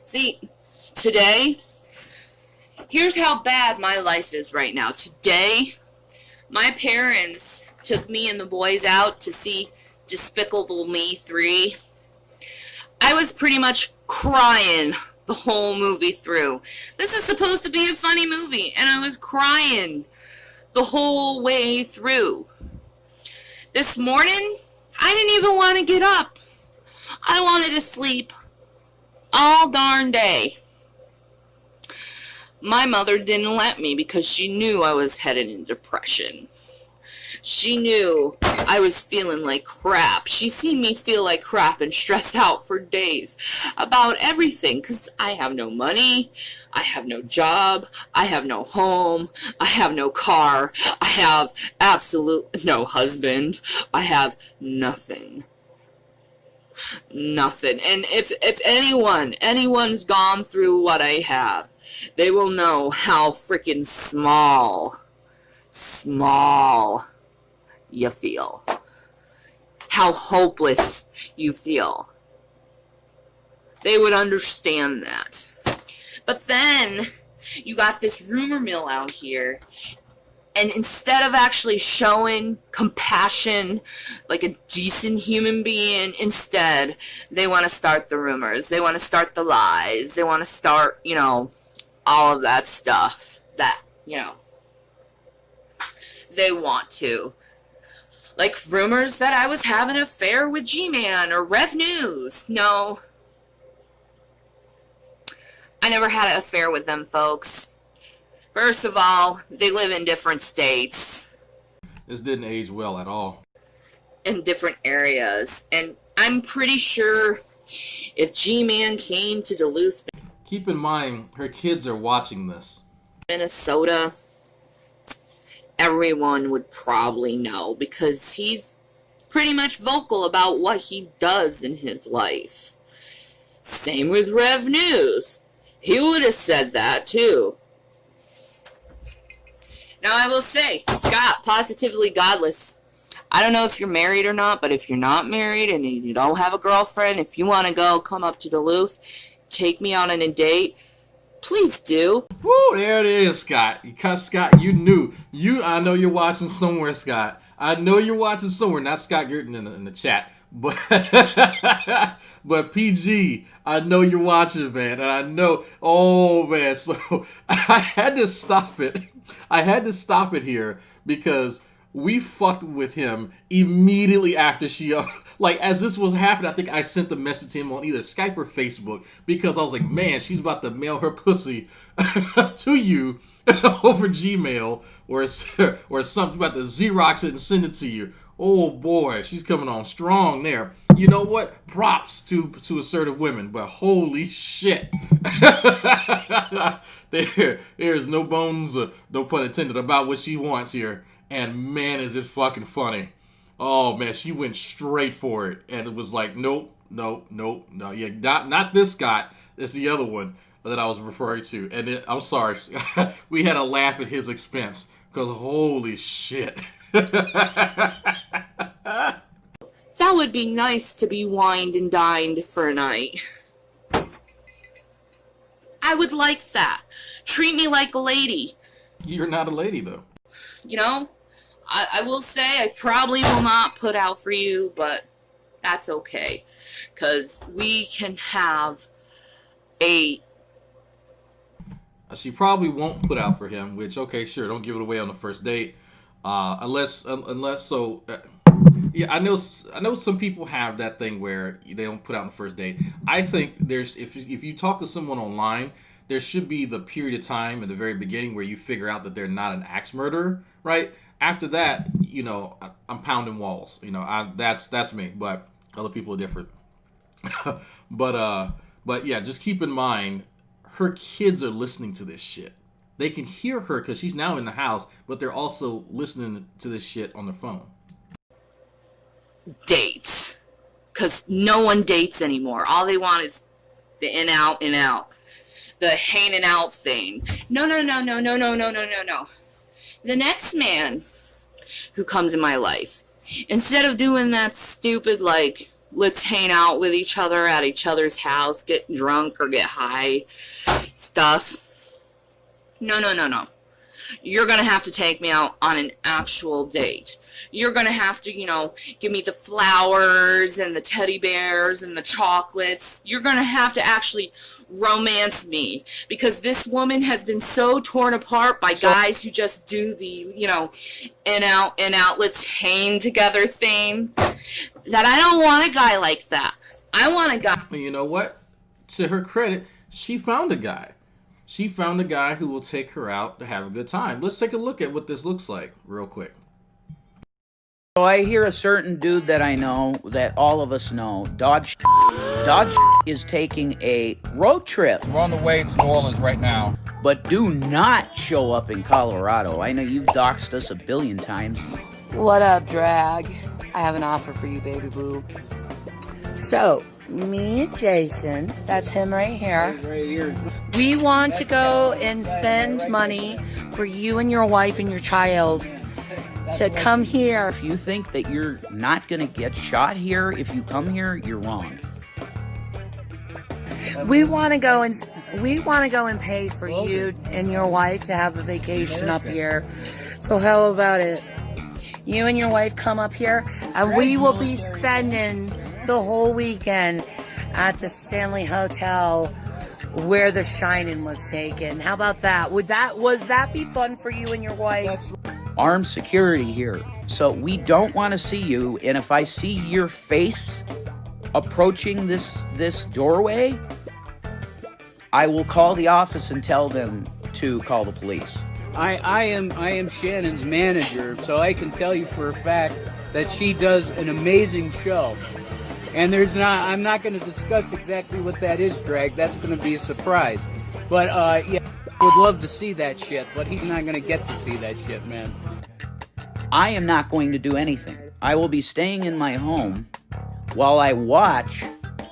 See, today, here's how bad my life is right now. Today, my parents took me and the boys out to see Despicable Me 3. I was pretty much crying the whole movie through. This is supposed to be a funny movie, and I was crying the whole way through. This morning, I didn't even want to get up. I wanted to sleep all darn day. My mother didn't let me because she knew I was headed in depression. She knew I was feeling like crap. She seen me feel like crap and stress out for days about everything because I have no money, I have no job, I have no home, I have no car, I have absolutely no husband, I have nothing. Nothing. And if anyone's gone through what I have, they will know how freaking small you feel. How hopeless you feel. They would understand that. But then, you got this rumor mill out here, and instead of actually showing compassion like a decent human being, instead, they want to start the rumors. They want to start the lies. They want to start, all of that stuff that, they want to. Like rumors that I was having an affair with Gman or Rev News. No. I never had an affair with them, folks. First of all, they live in different states. This didn't age well at all. In different areas. And I'm pretty sure if Gman came to Duluth, keep in mind, her kids are watching this. Minnesota, everyone would probably know because he's pretty much vocal about what he does in his life. Same with Rev News. He would have said that too. Now I will say, Scott, Positively Godless, I don't know if you're married or not, but if you're not married and you don't have a girlfriend, if you want to go come up to Duluth, take me on a date, please do. Woo, there it is, Scott. Scott, you knew. I know you're watching somewhere, Scott. I know you're watching somewhere, not Scott Girton in the chat. But but PG, I know you're watching, man. And I know, oh, man. So I had to stop it. I had to stop it here because we fucked with him immediately after she... like, as this was happening, I think I sent a message to him on either Skype or Facebook because I was like, man, she's about to mail her pussy to you over Gmail or something, about to Xerox it and send it to you. Oh, boy, she's coming on strong there. You know what? Props to assertive women, but holy shit. There's no bones, no pun intended, about what she wants here. And man, is it fucking funny. Oh, man, she went straight for it. And it was like, nope. Yeah, not this Scott. It's the other one that I was referring to. And I'm sorry. We had a laugh at his expense. Because holy shit. That would be nice to be wined and dined for a night. I would like that. Treat me like a lady. You're not a lady, though. I will say I probably will not put out for you, but that's okay. Because we can have a... She probably won't put out for him, which, okay, sure, don't give it away on the first date. Unless yeah, I know some people have that thing where they don't put out on the first date. I think there's, if you talk to someone online, there should be the period of time at the very beginning where you figure out that they're not an axe murderer, right? After that, you know, I'm pounding walls. You know, that's me, but other people are different. But yeah, just keep in mind, her kids are listening to this shit. They can hear her because she's now in the house, but they're also listening to this shit on their phone. Dates. Because no one dates anymore. All they want is the in out. The hanging out thing. No. The next man who comes in my life, instead of doing that stupid, like, let's hang out with each other at each other's house, get drunk or get high stuff. No. You're going to have to take me out on an actual date. You're going to have to, you know, give me the flowers and the teddy bears and the chocolates. You're going to have to actually romance me, because this woman has been so torn apart by guys who just do the, you know, in out, let's hang together thing, that I don't want a guy like that. I want a guy. You know what? To her credit, she found a guy. She found a guy who will take her out to have a good time. Let's take a look at what this looks like real quick. So I hear a certain dude that I know, that all of us know, Dodge is taking a road trip. We're on the way to New Orleans right now. But do not show up in Colorado. I know you've doxed us 1 billion times. What up, Drag? I have an offer for you, baby boo. So, me and Jason, that's him right here. We want to go and spend money for you and your wife and your child to come here. If you think that you're not going to get shot here if you come here, you're wrong. We want to go and pay for you and your wife to have a vacation up here. So how about it? You and your wife come up here, and we will be spending the whole weekend at the Stanley Hotel where The Shining was taken. How about that? Would that be fun for you and your wife? Armed security here, so we don't want to see you. And if I see your face approaching this doorway, I will call the office and tell them to call the police. I am Shannon's manager, so I can tell you for a fact that she does an amazing show. And I'm not going to discuss exactly what that is, Drag. That's going to be a surprise. But yeah, I would love to see that shit, but he's not going to get to see that shit, man. I am not going to do anything. I will be staying in my home while I watch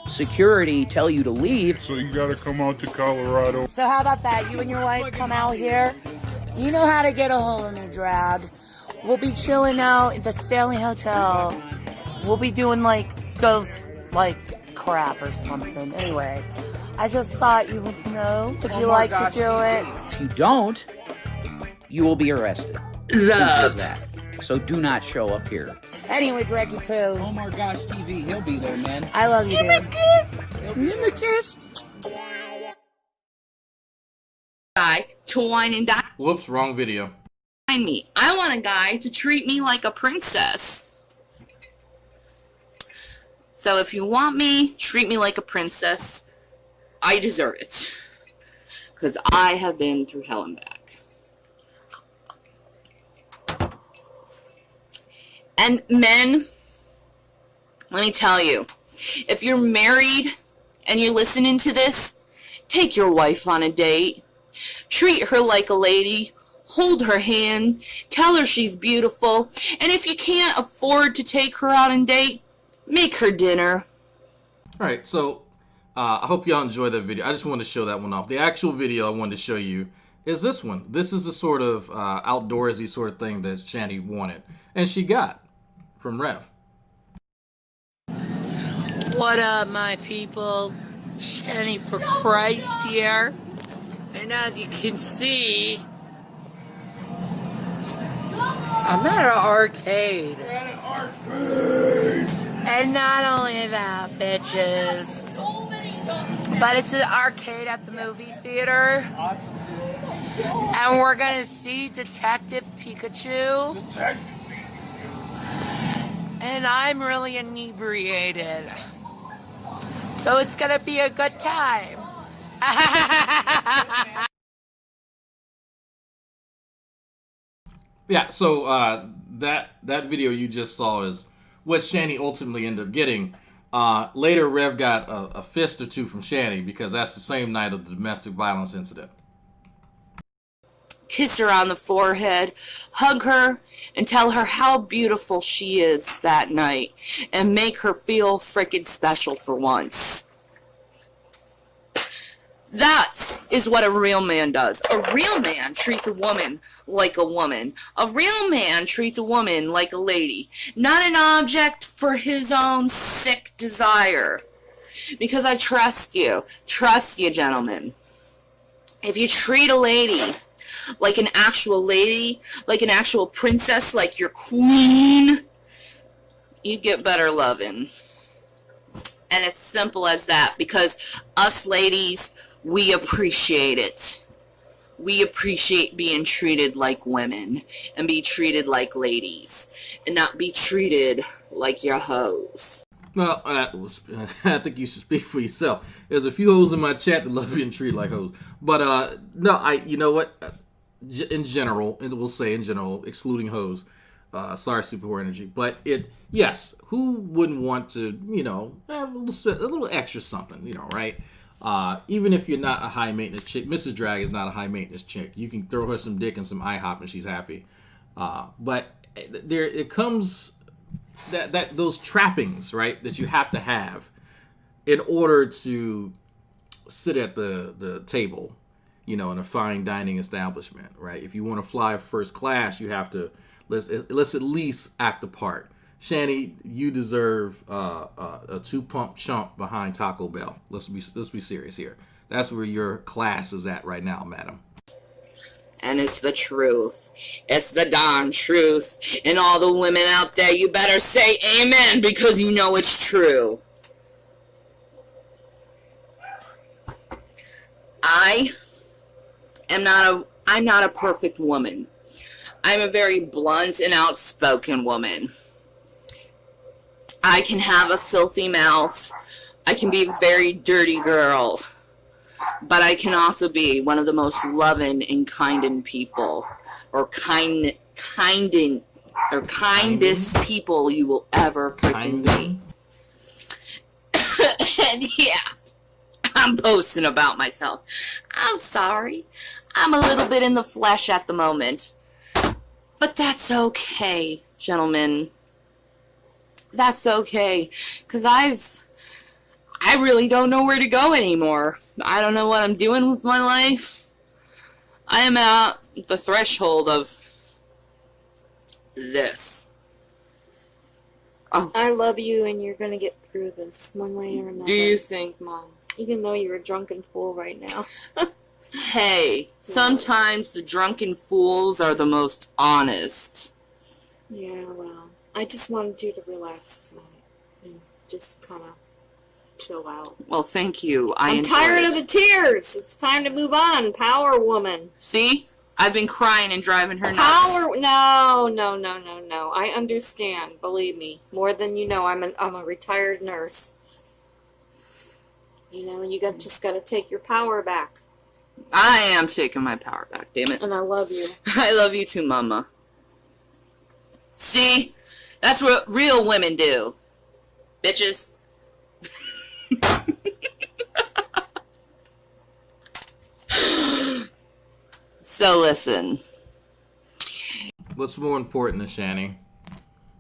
security tell you to leave. So you gotta come out to Colorado. So how about that? You and your wife come out here. You know how to get a hold of me, Drag. We'll be chilling out at the Stanley Hotel. We'll be doing like ghost crap or something. Anyway, I just thought you would know. Would you like to do it? If you don't, you will be arrested. Simple as that. So do not show up here. Anyway, Draggy Poo. Oh my gosh, TV, he'll be there, man. I love you, dude. Give me a kiss. Guy to wine and dine Whoops, wrong video. me. I want a guy to treat me like a princess. So if you want me, treat me like a princess. I deserve it. Because I have been through hell and back. And men, let me tell you, if you're married and you're listening to this, take your wife on a date. Treat her like a lady. Hold her hand. Tell her she's beautiful. And if you can't afford to take her out on a date, make her dinner. All right, so I hope y'all enjoyed that video. I just wanted to show that one off. The actual video I wanted to show you is this one. This is the sort of outdoorsy sort of thing that Shanny wanted, and she got from Rev. What up, my people? Shanny for Christ here. And as you can see, I'm at an arcade. And not only that, bitches, but it's an arcade at the movie theater. And we're gonna see Detective Pikachu. And I'm really inebriated. So it's gonna be a good time. Yeah, so that video you just saw is what Shanny ultimately ended up getting. Later, Rev got a fist or two from Shanny because that's the same night of the domestic violence incident. Kiss her on the forehead, hug her, and tell her how beautiful she is that night, and make her feel frickin' special for once. That is what a real man does. A real man treats a woman like a woman. A real man treats a woman like a lady, not an object for his own sick desire. Because I trust you, gentlemen. If you treat a lady, like an actual princess, like your queen, you get better loving. And it's simple as that, because us ladies, we appreciate it. We appreciate being treated like women and be treated like ladies and not be treated like your hoes. Well, I think you should speak for yourself. There's a few hoes in my chat that love being treated like hoes. But, no, you know what? In general, and we'll say in general, excluding hoes, sorry, Super Energy. But yes, who wouldn't want to, have a little extra something, right? Even if you're not a high maintenance chick, Mrs. Drag is not a high maintenance chick. You can throw her some dick and some IHOP and she's happy. But it comes that those trappings, right, that you have to have in order to sit at the table, in a fine dining establishment, right? If you want to fly first class, you have to let's at least act the part. Shanny, you deserve a 2-pump chump behind Taco Bell. Let's be serious here. That's where your class is at right now, madam. And it's the truth. It's the darn truth. And all the women out there, you better say amen, because you know it's true. I'm not a perfect woman. I'm a very blunt and outspoken woman. I can have a filthy mouth. I can be a very dirty girl. But I can also be one of the most loving and kindest people. Or kindest people you will ever freaking meet. And yeah, I'm posting about myself. I'm sorry. I'm a little bit in the flesh at the moment. But that's okay, gentlemen. That's okay. Because I really don't know where to go anymore. I don't know what I'm doing with my life. I am at the threshold of this. Oh. I love you, and you're gonna get through this one way or another. Do you think, Mom? Even though you're a drunken fool right now. Hey, sometimes the drunken fools are the most honest. Yeah, well, I just wanted you to relax tonight and just kind of chill out. Well, thank you. I'm tired of the tears. It's time to move on. Power woman. See? I've been crying and driving her nuts. Power. No. I understand. Believe me. More than you know. I'm a retired nurse. You just got to take your power back. I am taking my power back, damn it. And I love you. I love you too, Mama. See? That's what real women do. Bitches. So listen. What's more important to Shanny?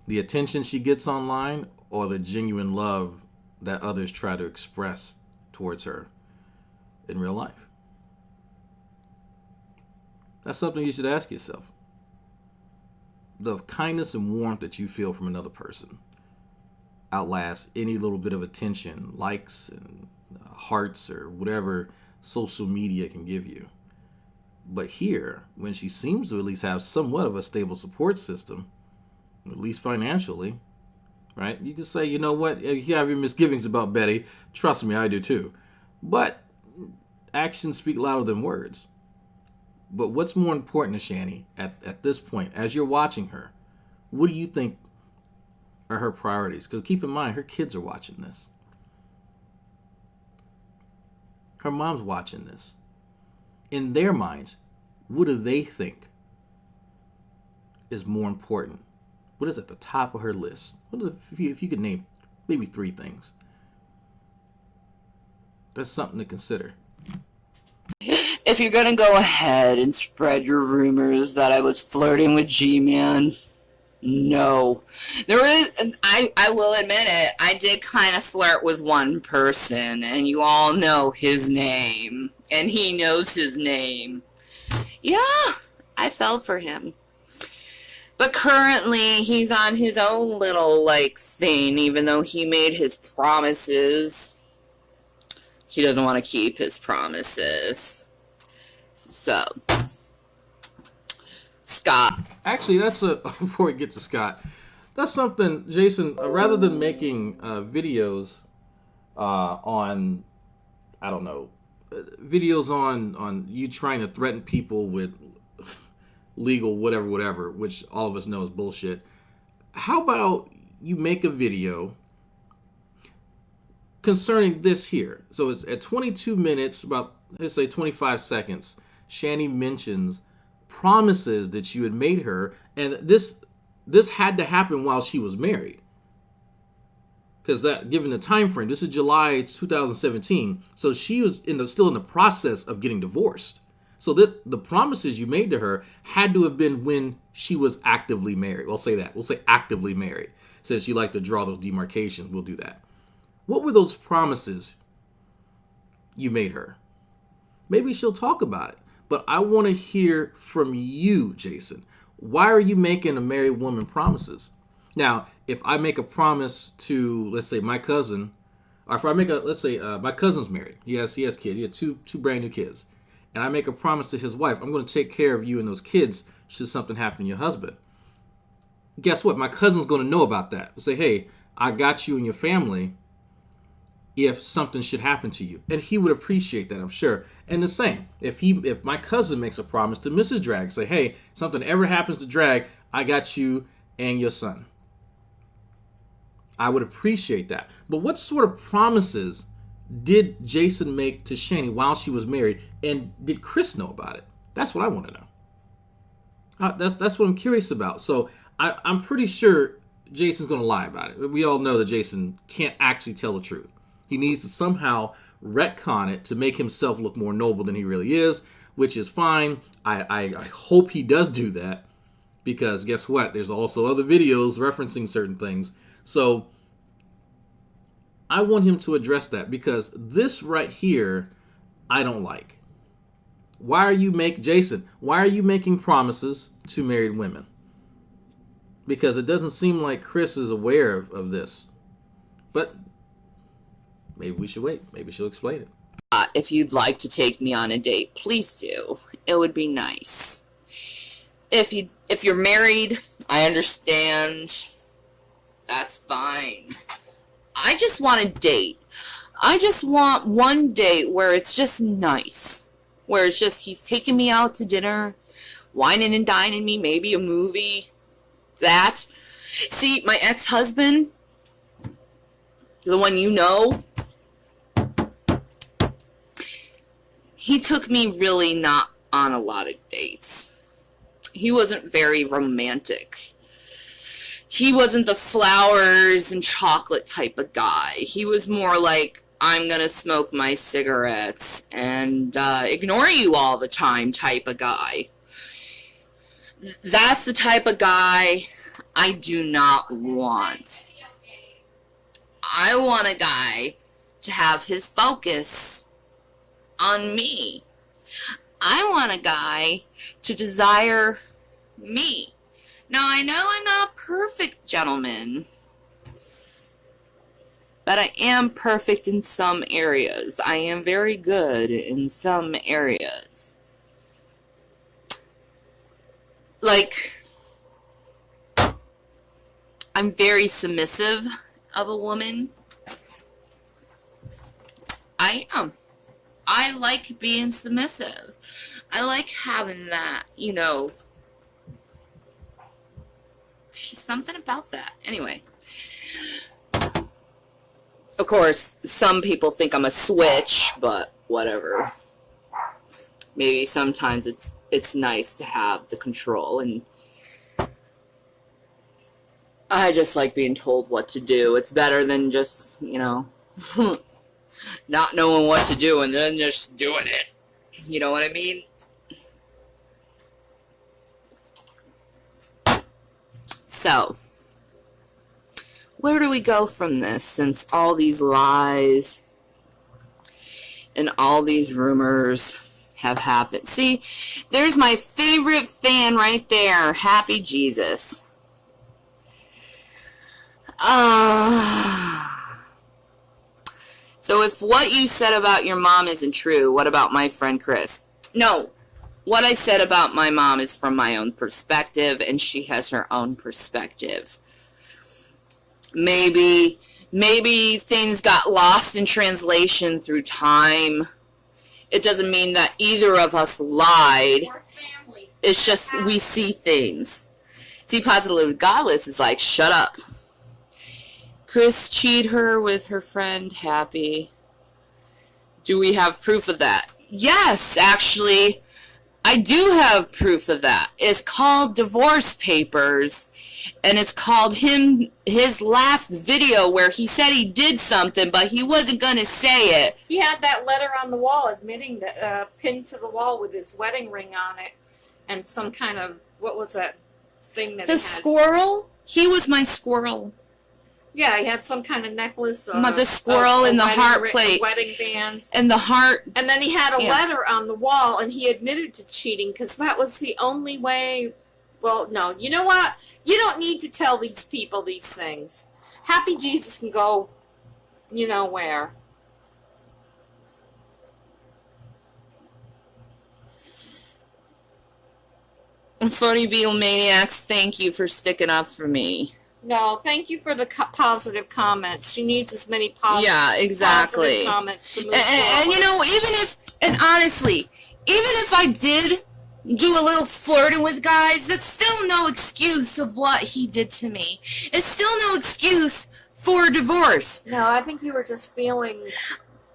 The attention she gets online or the genuine love that others try to express towards her in real life? That's something you should ask yourself. The kindness and warmth that you feel from another person outlasts any little bit of attention, likes, and hearts, or whatever social media can give you. But here, when she seems to at least have somewhat of a stable support system, at least financially, right? You can say, you know what, if you have your misgivings about Betty, trust me, I do too. But actions speak louder than words. But what's more important to Shanny at this point, as you're watching her, what do you think are her priorities? Because keep in mind, her kids are watching this. Her mom's watching this. In their minds, what do they think is more important? What is at the top of her list? If you could name maybe 3 things. That's something to consider. If you're gonna go ahead and spread your rumors that I was flirting with Gman, no. There is, I will admit it, I did kind of flirt with one person, and you all know his name, and he knows his name. Yeah, I fell for him. But currently, he's on his own little, thing, even though he made his promises. He doesn't want to keep his promises. So, Scott. Actually, that's before we get to Scott, that's something, Jason, rather than making videos on, I don't know, videos on you trying to threaten people with legal whatever, which all of us know is bullshit, how about you make a video concerning this here? So it's at 22 minutes, about, let's say 25 seconds, Shanny mentions promises that you had made her, and this had to happen while she was married, because that, given the time frame, this is July 2017, so she was still in the process of getting divorced. So the promises you made to her had to have been when she was actively married. We'll say that. We'll say actively married, since you like to draw those demarcations. We'll do that. What were those promises you made her? Maybe she'll talk about it. But I want to hear from you, Jason. Why are you making a married woman promises? Now, if I make a promise to, let's say, my cousin, or if I make my cousin's married. He has kids. He had two brand new kids. And I make a promise to his wife, I'm going to take care of you and those kids should something happen to your husband. Guess what? My cousin's going to know about that. Say, hey, I got you and your family if something should happen to you. And he would appreciate that, I'm sure. And the same, if my cousin makes a promise to Mrs. Drag, say, hey, something ever happens to Drag, I got you and your son. I would appreciate that. But what sort of promises did Jason make to Shanny while she was married, and did Chris know about it? That's what I want to know. That's what I'm curious about. So I'm pretty sure Jason's going to lie about it. We all know that Jason can't actually tell the truth. He needs to somehow retcon it to make himself look more noble than he really is, which is fine. I hope he does do that, because guess what? There's also other videos referencing certain things. So I want him to address that, because this right here, I don't like. Why are you making promises to married women? Because it doesn't seem like Chris is aware of this. But maybe we should wait. Maybe she'll explain it. If you'd like to take me on a date, please do. It would be nice. If you're married, I understand. That's fine. I just want a date. I just want one date where it's just nice. Where it's just he's taking me out to dinner, whining and dining me, maybe a movie. That. See, my ex-husband, the one you know, he took me really not on a lot of dates. He wasn't very romantic. He wasn't the flowers and chocolate type of guy. He was more like, I'm gonna smoke my cigarettes and ignore you all the time type of guy. That's the type of guy I do not want. I want a guy to have his focus on me. I want a guy to desire me. Now, I know I'm not perfect, gentlemen, but I am perfect in some areas. I am very good in some areas. Like, I'm very submissive of a woman. I am. I like being submissive. I like having that, you know. There's something about that. Anyway. Of course, some people think I'm a switch, but whatever. Maybe sometimes it's nice to have the control, and I just like being told what to do. It's better than just, you know, not knowing what to do and then just doing it. You know what I mean? So, where do we go from this, since all these lies and all these rumors have happened? See, there's my favorite fan right there. Happy Jesus. So if what you said about your mom isn't true, what about my friend Chris? No, what I said about my mom is from my own perspective, and she has her own perspective. Maybe things got lost in translation through time. It doesn't mean that either of us lied. It's just we see things. See, Positively Godless is like, shut up. Chris cheated her with her friend Happy. Do we have proof of that? Yes, actually, I do have proof of that. It's called Divorce Papers, and it's called his last video where he said he did something, but he wasn't going to say it. He had that letter on the wall admitting that, pinned to the wall with his wedding ring on it, and some kind of, what was that thing that The he had? squirrel? He was my squirrel. Yeah, he had some kind of necklace. The squirrel and the heart plate. Wedding band. And the heart. And then he had a letter on the wall, and he admitted to cheating because that was the only way. Well, no, you know what? You don't need to tell these people these things. Happy Jesus can go, you know where. And Funny Beatlemaniacs, thank you for sticking up for me. No, thank you for the positive comments. She needs as many positive, exactly. positive comments to move and you know, and honestly, even if I did do a little flirting with guys, that's still no excuse of what he did to me. It's still no excuse for a divorce. No, I think you were just feeling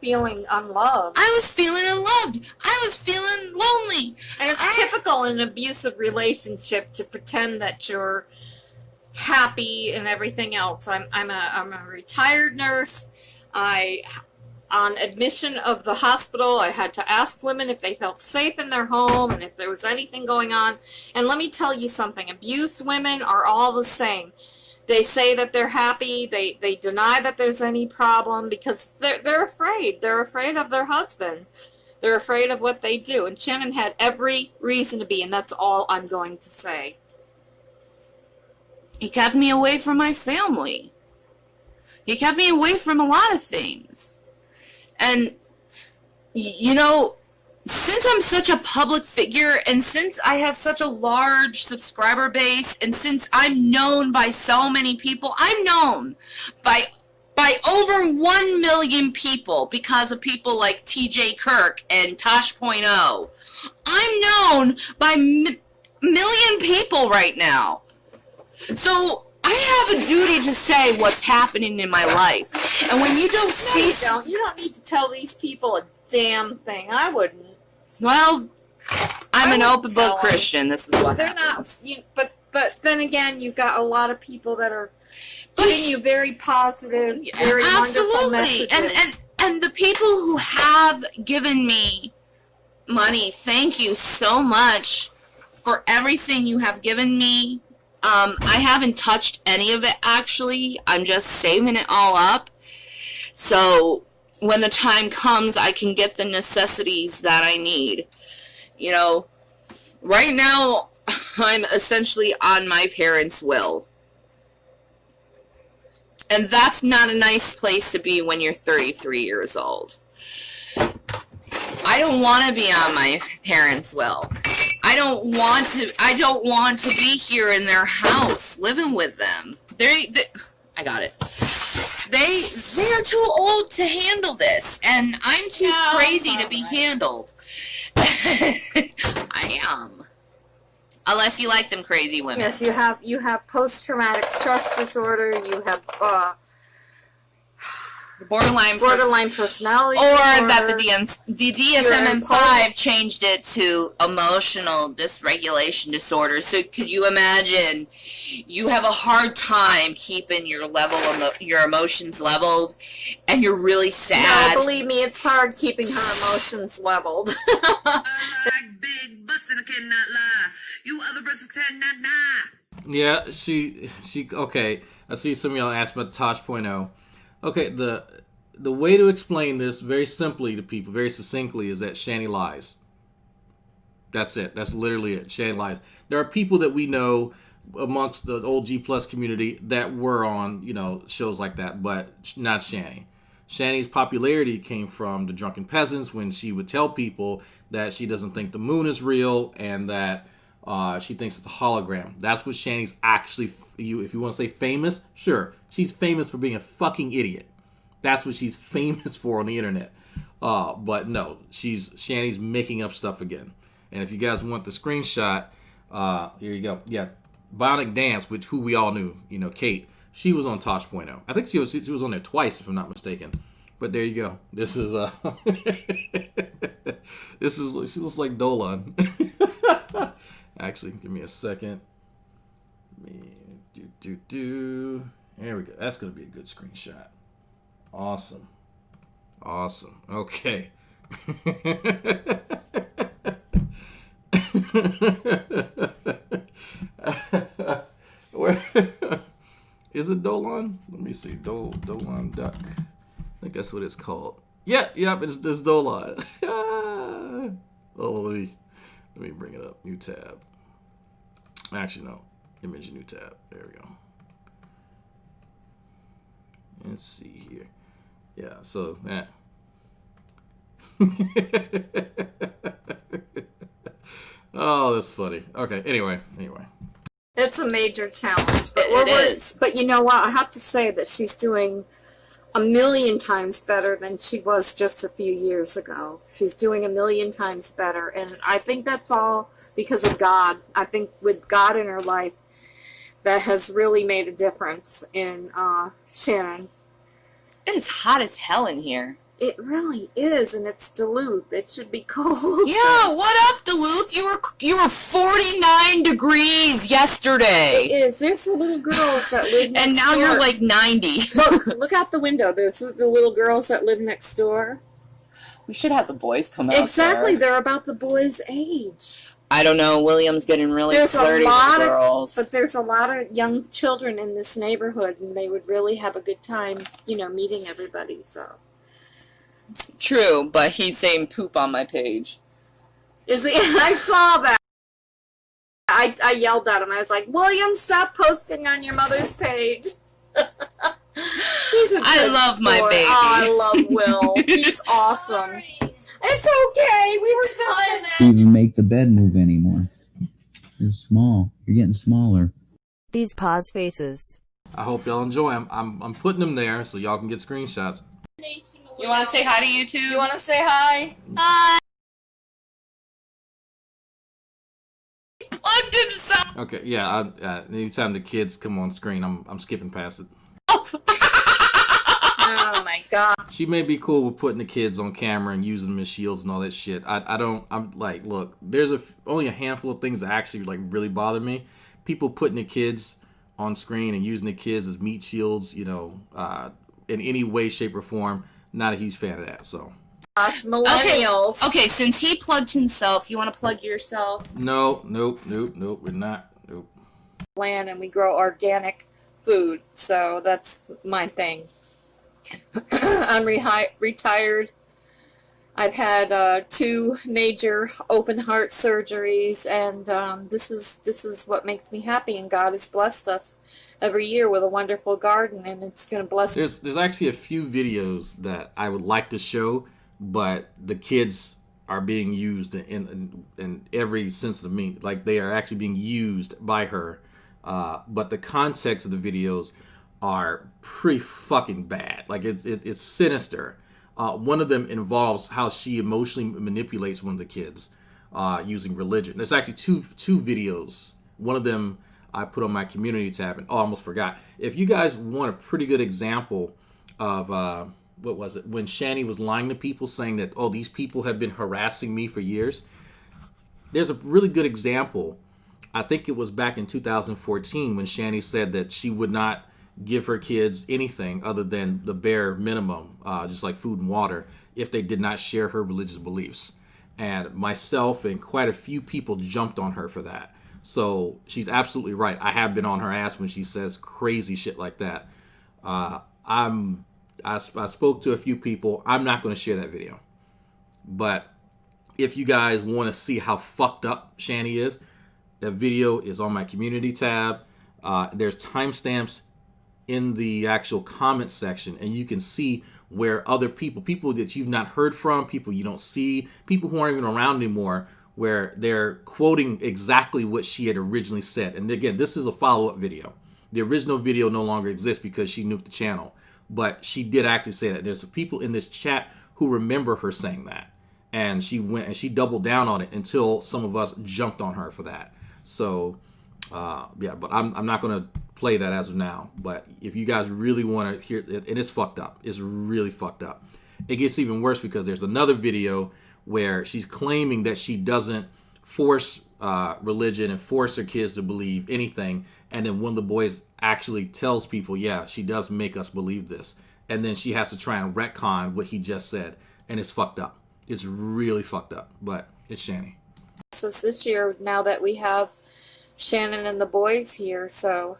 unloved. I was feeling unloved. I was feeling lonely. And it's typical in an abusive relationship to pretend that you're happy and everything else. I'm a retired nurse. On admission of the hospital, I had to ask women if they felt safe in their home and if there was anything going on. And let me tell you something, abused women are all the same. They say that they're happy, they deny that there's any problem because they're afraid. They're afraid of their husband. They're afraid of what they do. And Shannon had every reason to be, and that's all I'm going to say. He kept me away from my family. He kept me away from a lot of things. And, you know, since I'm such a public figure and since I have such a large subscriber base and since I'm known by so many people, I'm known by over 1 million people because of people like TJ Kirk and Tosh.0. I'm known by million people right now. So I have a duty to say what's happening in my life. And when you don't see... You don't need to tell these people a damn thing. I wouldn't. Well, I'm an open book Christian. This is what happens. But then again, you've got a lot of people that are giving you very positive, very wonderful messages. And the people who have given me money, thank you so much for everything you have given me. I haven't touched any of it, actually. I'm just saving it all up. So when the time comes, I can get the necessities that I need. You know, right now, I'm essentially on my parents' will. And that's not a nice place to be when you're 33 years old. I don't want to be on my parents' will. I don't want to be here in their house living with them. I got it. They are too old to handle this, and I'm too crazy to be handled. I am. Unless you like them crazy women. Yes, you have post-traumatic stress disorder. You have borderline personality or disorder. that the DSM-5 changed it to emotional dysregulation disorder. So could you imagine you have a hard time keeping your your emotions leveled, and you're really sad? No, believe me, it's hard keeping her emotions leveled. I like big butts and I cannot lie. You other persons cannot lie. Yeah, she okay. I see some of y'all asked about the Tosh.0. Okay, the way to explain this very simply to people, very succinctly, is that Shanny lies. That's it. That's literally it. Shanny lies. There are people that we know amongst the old G Plus community that were on, shows like that, but not Shanny. Shanny's popularity came from the Drunken Peasants when she would tell people that she doesn't think the moon is real and that she thinks it's a hologram. That's what Shanny's actually, if you want to say famous, sure. She's famous for being a fucking idiot. That's what she's famous for on the internet. But no, Shanny's making up stuff again. And if you guys want the screenshot, here you go. Yeah, Bionic Dance, who we all knew, Kate, she was on Tosh.0. I think she was on there twice, if I'm not mistaken. But there you go. This is she looks like Dolan. Actually, give me a second. There we go. That's gonna be a good screenshot. Awesome. Okay. Where is it? Dolan? Let me see. Dolan Duck. I think that's what it's called. Yep, it's Dolan. Oh, let me bring it up. New tab. Actually, no. Image, new tab. There we go. Let's see here. Yeah, so that. Oh, that's funny. Okay, anyway. It's a major challenge, but it is. But you know what? I have to say that she's doing a million times better than she was just a few years ago. She's doing a million times better, and I think that's all because of God. I think with God in her life, that has really made a difference in Shannon. It is hot as hell in here. It really is, and it's Duluth. It should be cold. Yeah, what up, Duluth? You were 49 degrees yesterday. It is. There's the little girls that live next door. And now you're like 90. Look out the window. There's the little girls that live next door. We should have the boys come out. Exactly. there. They're about the boys' age. I don't know. William's getting really flirty with girls. But there's a lot of young children in this neighborhood, and they would really have a good time, meeting everybody. So. True, but he's saying poop on my page. Is he? I saw that. I yelled at him. I was like, William, stop posting on your mother's page. He's a good I love my boy. baby. Oh, I love Will. He's awesome. It's okay. We were just even make the bed move anymore. It's small. You're getting smaller. These pause faces. I hope y'all enjoy them. I'm putting them there so y'all can get screenshots. You want to say hi to YouTube? You want to say hi? Hi. Plugged himself. Okay, yeah. Anytime the kids come on screen, I'm skipping past it. Oh my god. She may be cool with putting the kids on camera and using them as shields and all that shit. I'm like, look, there's only a handful of things that actually like really bother me. People putting the kids on screen and using the kids as meat shields, in any way, shape, or form. Not a huge fan of that. So. Gosh, millennials. Okay, since he plugged himself, you want to plug yourself? No, nope. We're not. Nope. Land and we grow organic food, so that's my thing. I'm retired. I've had 2 major open heart surgeries, and this is what makes me happy. And God has blessed us every year with a wonderful garden, and it's going to bless. There's actually a few videos that I would like to show, but the kids are being used in every sense of the meaning. Like they are actually being used by her, but the context of the videos are pretty fucking bad. Like it's sinister. One of them involves how she emotionally manipulates one of the kids using religion. There's actually two videos. One of them I put on my community tab, and I almost forgot. If you guys want a pretty good example of what was it, when Shanny was lying to people saying that, oh, these people have been harassing me for years, there's a really good example. I think it was back in 2014 when Shanny said that she would not give her kids anything other than the bare minimum, just like food and water, if they did not share her religious beliefs. And myself and quite a few people jumped on her for that. So she's absolutely right. I have been on her ass when she says crazy shit like that. I spoke to a few people. I'm not going to share that video. But if you guys want to see how fucked up Shanny is, that video is on my community tab. There's timestamps in the actual comment section, and you can see where other people that you've not heard from, people you don't see, people who aren't even around anymore, where they're quoting exactly what she had originally said. And again, this is a follow-up video. The original video no longer exists because she nuked the channel, but she did actually say that. There's people in this chat who remember her saying that, and she went and she doubled down on it until some of us jumped on her for that. So yeah, but I'm not going to play that as of now. But if you guys really want to hear it, and it's fucked up. It's really fucked up. It gets even worse because there's another video where she's claiming that she doesn't force religion and force her kids to believe anything. And then one of the boys actually tells people, yeah, she does make us believe this. And then she has to try and retcon what he just said. And it's fucked up. It's really fucked up. But it's Shanny. So this year, now that we have Shannon and the boys here, so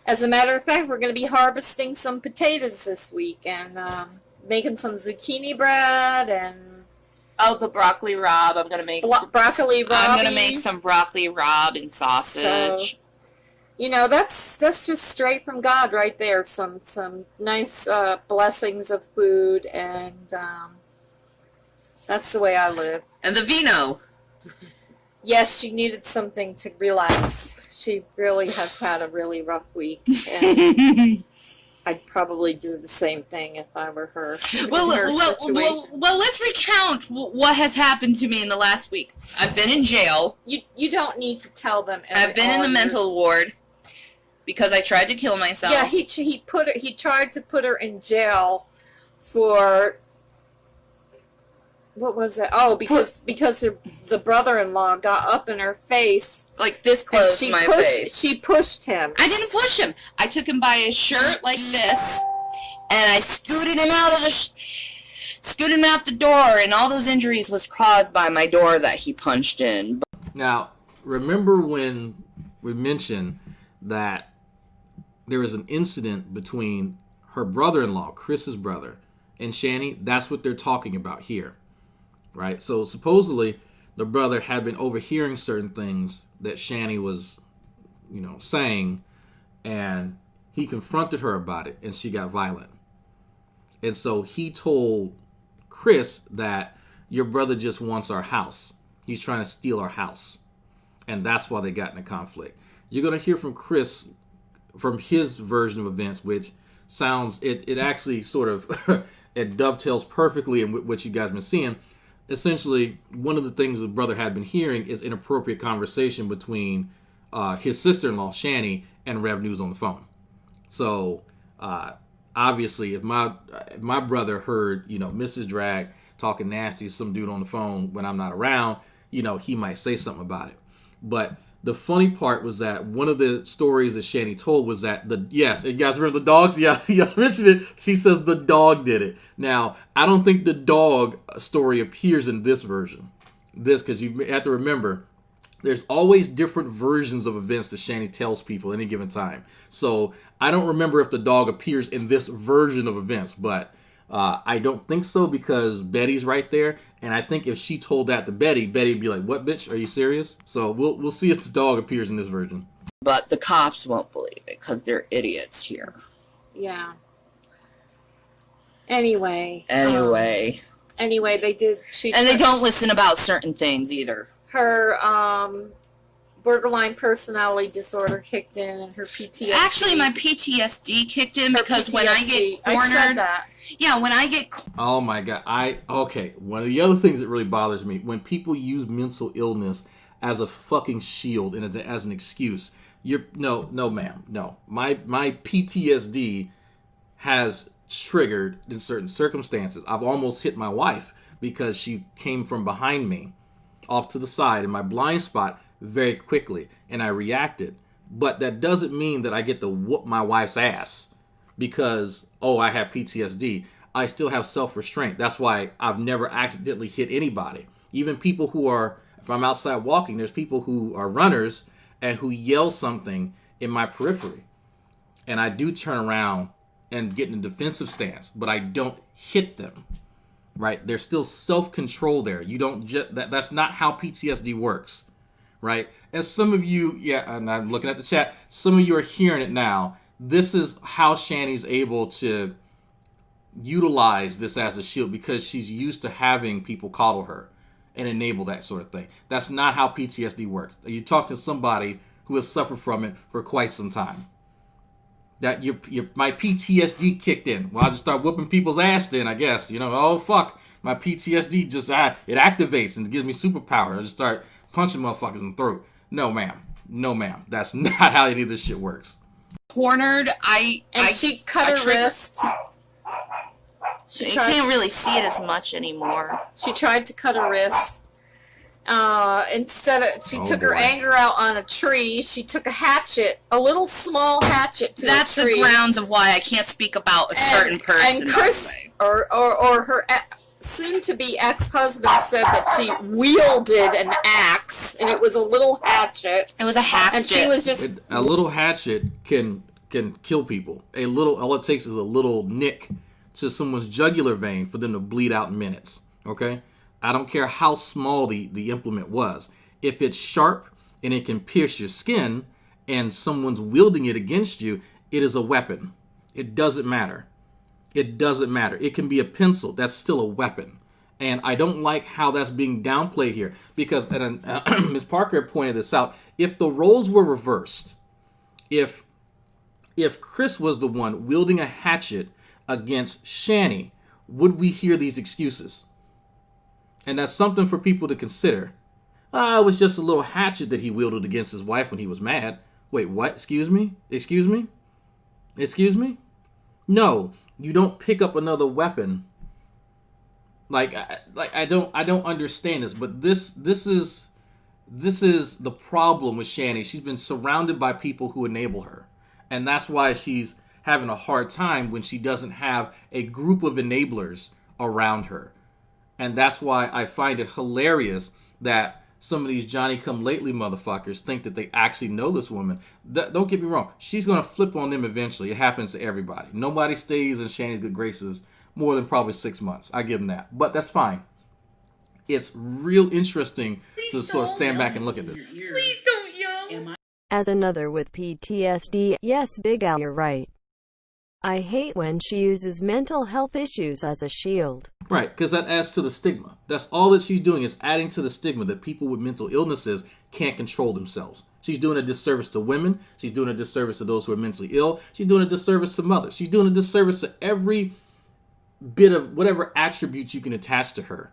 as a matter of fact, we're going to be harvesting some potatoes this week and making some zucchini bread and the broccoli rabe. I'm gonna make broccoli rabe. I'm gonna make some broccoli rabe and sausage. So, you know, that's just straight from God right there. Some nice blessings of food, and that's the way I live. And the vino. Yes, she needed something to relax. She really has had a really rough week, and I'd probably do the same thing if I were her. Well, let's recount what has happened to me in the last week. I've been in jail. You don't need to tell them. I've been in the mental ward because I tried to kill myself. Yeah, he tried to put her in jail for. What was it? Oh, because the brother-in-law got up in her face. Like this close to my face. She pushed him. I didn't push him. I took him by his shirt like this, and I scooted him out the door, and all those injuries was caused by my door that he punched in. Now, remember when we mentioned that there was an incident between her brother-in-law, Chris's brother, and Shanny? That's what they're talking about here. Right, so supposedly the brother had been overhearing certain things that Shanny was, saying, and he confronted her about it, and she got violent. And so he told Chris that your brother just wants our house. He's trying to steal our house, and that's why they got in a conflict. You're gonna hear from Chris, from his version of events, which sounds it actually sort of it dovetails perfectly in what you guys been seeing. Essentially, one of the things the brother had been hearing is inappropriate conversation between his sister-in-law, Shanny, and Rev News on the phone. So, obviously, if my brother heard, Mrs. Drag talking nasty to some dude on the phone when I'm not around, he might say something about it. But the funny part was that one of the stories that Shanny told was that you guys remember the dogs? Yeah, you mentioned it. She says the dog did it. Now, I don't think the dog story appears in this version. Because you have to remember, there's always different versions of events that Shanny tells people at any given time. So I don't remember if the dog appears in this version of events, but I don't think so because Betty's right there. And I think if she told that to Betty, Betty'd be like, "What, bitch? Are you serious?" So we'll see if the dog appears in this version. But the cops won't believe it because they're idiots here. Yeah. Anyway, they did. They don't listen about certain things either. Her borderline personality disorder kicked in and her PTSD. Actually, my PTSD kicked in because when I get cornered, I said that. Yeah, when I get Oh my god. One of the other things that really bothers me when people use mental illness as a fucking shield and as an excuse. No, ma'am. No. My PTSD has triggered in certain circumstances. I've almost hit my wife because she came from behind me off to the side in my blind spot very quickly and I reacted. But that doesn't mean that I get to whoop my wife's ass because, I have PTSD. I still have self-restraint. That's why I've never accidentally hit anybody. Even people who are, if I'm outside walking, there's people who are runners and who yell something in my periphery. And I do turn around and get in a defensive stance, but I don't hit them, right? There's still self-control there. You don't just, that's not how PTSD works, right? And some of you, and I'm looking at the chat, some of you are hearing it now. This is how Shanny's able to utilize this as a shield because she's used to having people coddle her and enable that sort of thing. That's not how PTSD works. You talk to somebody who has suffered from it for quite some time. That my PTSD kicked in. Well, I just start whooping people's ass then, I guess. Oh fuck, my PTSD just it activates and gives me superpower. I just start punching motherfuckers in the throat. No ma'am. That's not how any of this shit works. cornered, she cut her wrist. You can't really see it as much anymore. She tried to cut her wrist. She took her anger out on a tree. She took a hatchet, a little small hatchet to That's a tree. the grounds of why I can't speak about a certain person. And Chris, or her soon-to-be ex-husband said that she wielded an axe, and it was a little hatchet. It was a hatchet. And she was just... A little hatchet can kill people. All it takes is a little nick to someone's jugular vein for them to bleed out in minutes. Okay? I don't care how small the implement was. If it's sharp and it can pierce your skin and someone's wielding it against you, it is a weapon. It doesn't matter. It doesn't matter. It can be a pencil. That's still a weapon. And I don't like how that's being downplayed here because Ms. Parker pointed this out. If the roles were reversed, if Chris was the one wielding a hatchet against Shanny, would we hear these excuses? And that's something for people to consider. It was just a little hatchet that he wielded against his wife when he was mad. Wait, what? Excuse me? Excuse me? Excuse me? No, you don't pick up another weapon. I don't understand this, but this is the problem with Shanny. She's been surrounded by people who enable her. And that's why she's having a hard time when she doesn't have a group of enablers around her. And that's why I find it hilarious that some of these Johnny-come-lately motherfuckers think that they actually know this woman. Don't get me wrong. She's going to flip on them eventually. It happens to everybody. Nobody stays in Shanny's good graces more than probably 6 months. I give them that. But that's fine. It's real interesting to sort of stand back and look at this. Please don't yell. As another with PTSD, yes, Big Al, you're right. I hate when she uses mental health issues as a shield. Right, because that adds to the stigma. That's all that she's doing is adding to the stigma that people with mental illnesses can't control themselves. She's doing a disservice to women. She's doing a disservice to those who are mentally ill. She's doing a disservice to mothers. She's doing a disservice to every bit of whatever attributes you can attach to her,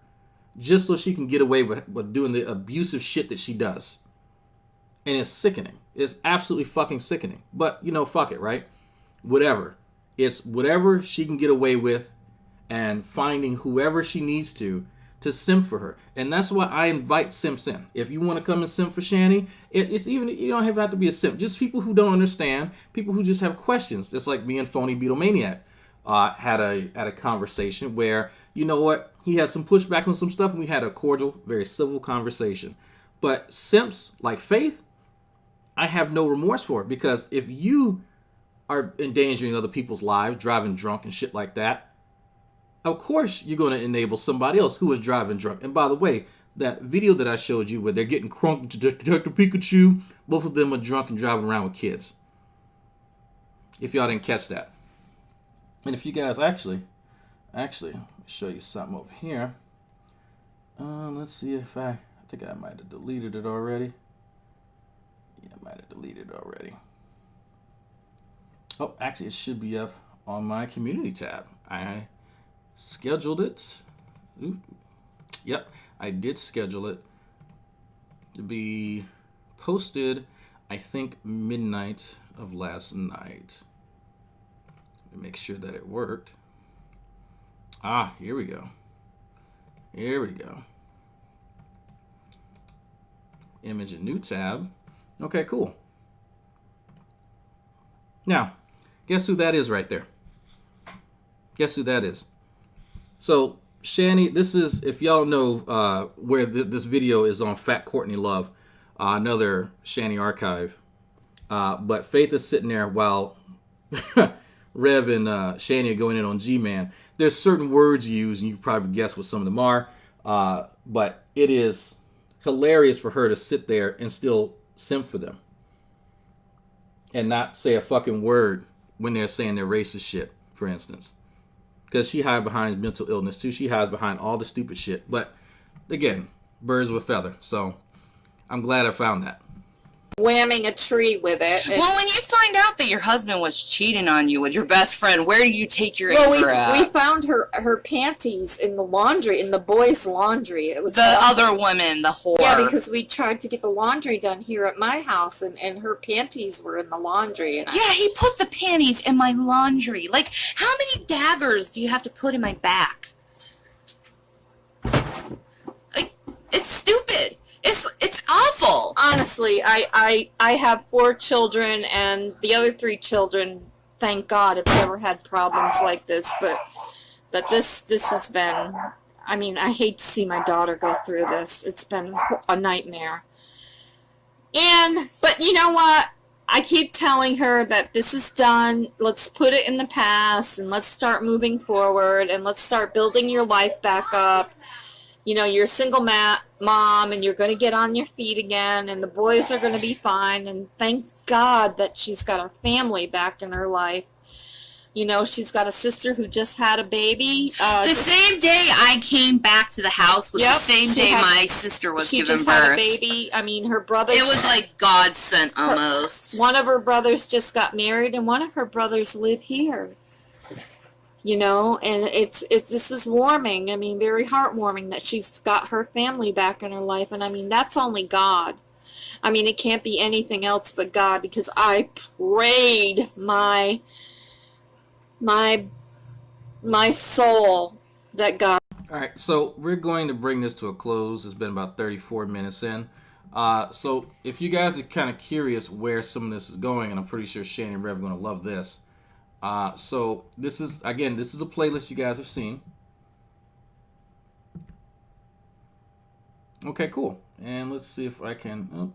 just so she can get away with doing the abusive shit that she does. And it's sickening. It's absolutely fucking sickening. But, fuck it, right? Whatever. It's whatever she can get away with and finding whoever she needs to simp for her. And that's why I invite simps in. If you want to come and simp for Shanny, it's even, you don't have to be a simp. Just people who don't understand, people who just have questions. Just like me and Phony Beatlemaniac had a conversation where, you know what, he had some pushback on some stuff and we had a cordial, very civil conversation. But simps like Faith, I have no remorse for it, because if you are endangering other people's lives, driving drunk and shit like that, of course you're going to enable somebody else who is driving drunk. And by the way, that video that I showed you where they're getting crunk to Detective Pikachu, both of them are drunk and driving around with kids. If y'all didn't catch that. And if you guys actually, let me show you something over here. Let's see if I think I might have deleted it already. Yeah, I might have deleted it already. Oh, actually, it should be up on my community tab. I scheduled it. Ooh. Yep, I did schedule it to be posted, I think, midnight of last night. Let me make sure that it worked. Ah, here we go. Here we go. Image and new tab. Okay, cool. Now, guess who that is right there? Guess who that is? So, Shanny, this is, if y'all know where this video is on Fat Courtney Love, another Shanny archive. But Faith is sitting there while Rev and Shanny are going in on Gman. There's certain words used, and you can probably guess what some of them are. But it is hilarious for her to sit there and still simp for them. And not say a fucking word when they're saying their racist shit, for instance. Because she hides behind mental illness too. She hides behind all the stupid shit. But again, birds with feather. So I'm glad I found that. Whamming a tree with it. Well, when you find out that your husband was cheating on you with your best friend, where do you take your anger at? We found her panties in the laundry, in the boys' laundry. It was the other woman, the whore. Yeah, because we tried to get the laundry done here at my house, and her panties were in the laundry. And yeah, he put the panties in my laundry. Like, how many daggers do you have to put in my back? Like, it's stupid. It's awful. Honestly, I have 4 children, and the other 3 children, thank God, have never had problems like this. But this has been, I mean, I hate to see my daughter go through this. It's been a nightmare. But you know what? I keep telling her that this is done. Let's put it in the past, and let's start moving forward, and let's start building your life back up. You know, you're a single mom, and you're going to get on your feet again, and the boys are going to be fine, and thank God that she's got her family back in her life. You know, she's got a sister who just had a baby. The same day I came back to the house was the same day my sister was giving birth. She just had a baby. I mean, her brother... It was like God sent almost. One of her brothers just got married, and one of her brothers live here. You know, and this is warming. I mean, very heartwarming that she's got her family back in her life. And I mean, that's only God. I mean, it can't be anything else but God, because I prayed my soul that God. All right, so we're going to bring this to a close. It's been about 34 minutes in. So if you guys are kind of curious where some of this is going, and I'm pretty sure Shanny and Rev are going to love this. So this is, again, this is a playlist you guys have seen. Okay, cool. And let's see if I can... Oh.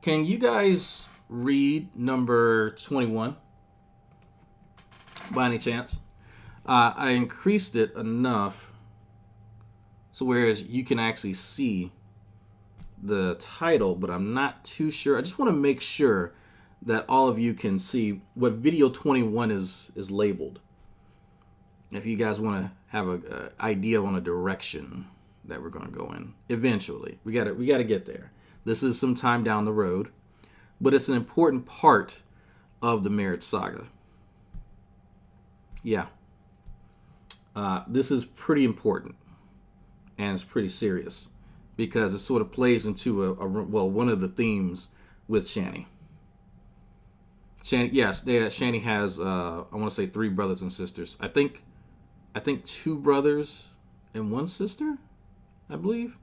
Can you guys read number 21? By any chance? I increased it enough so whereas you can actually see the title, but I'm not too sure. I just want to make sure that all of you can see what video 21 is labeled. If you guys want to have an idea on a direction that we're going to go in eventually, we got to get there. This is some time down the road, but it's an important part of the marriage saga. Yeah, this is pretty important, and it's pretty serious because it sort of plays into one of the themes with Shanny. Shanny, yes, Shanny has I want to say 3 brothers and sisters. I think 2 brothers and 1 sister, I believe.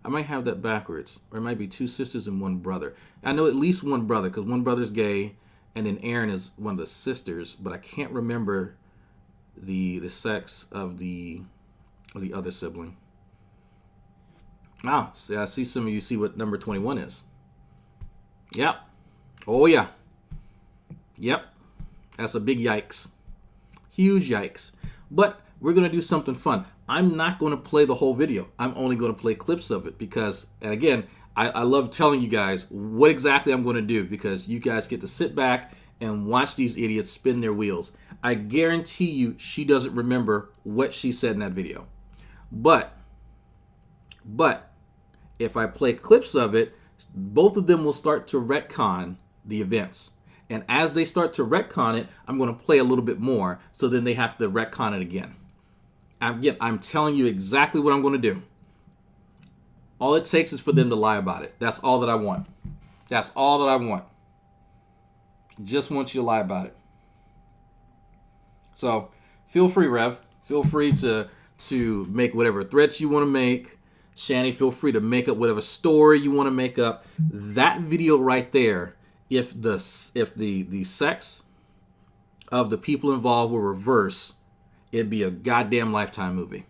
I might have that backwards, or it might be 2 sisters and 1 brother. I know at least 1 brother because 1 brother's gay, and then Aaron is one of the sisters, but I can't remember the sex of the other sibling. Ah, see, I see some of you see what number 21 is. Yep. Oh yeah. Yep, that's a big yikes. Huge yikes. But we're going to do something fun. I'm not going to play the whole video. I'm only going to play clips of it because, and again, I love telling you guys what exactly I'm going to do because you guys get to sit back and watch these idiots spin their wheels. I guarantee you she doesn't remember what she said in that video. But if I play clips of it, both of them will start to retcon the events. And as they start to retcon it, I'm going to play a little bit more, so then they have to retcon it again. I'm telling you exactly what I'm going to do. All it takes is for them to lie about it. That's all that I want. That's all that I want. Just want you to lie about it. So feel free, Rev. Feel free to make whatever threats you want to make. Shanny, feel free to make up whatever story you want to make up. That video right there, if the sex of the people involved were reversed, it'd be a goddamn Lifetime movie.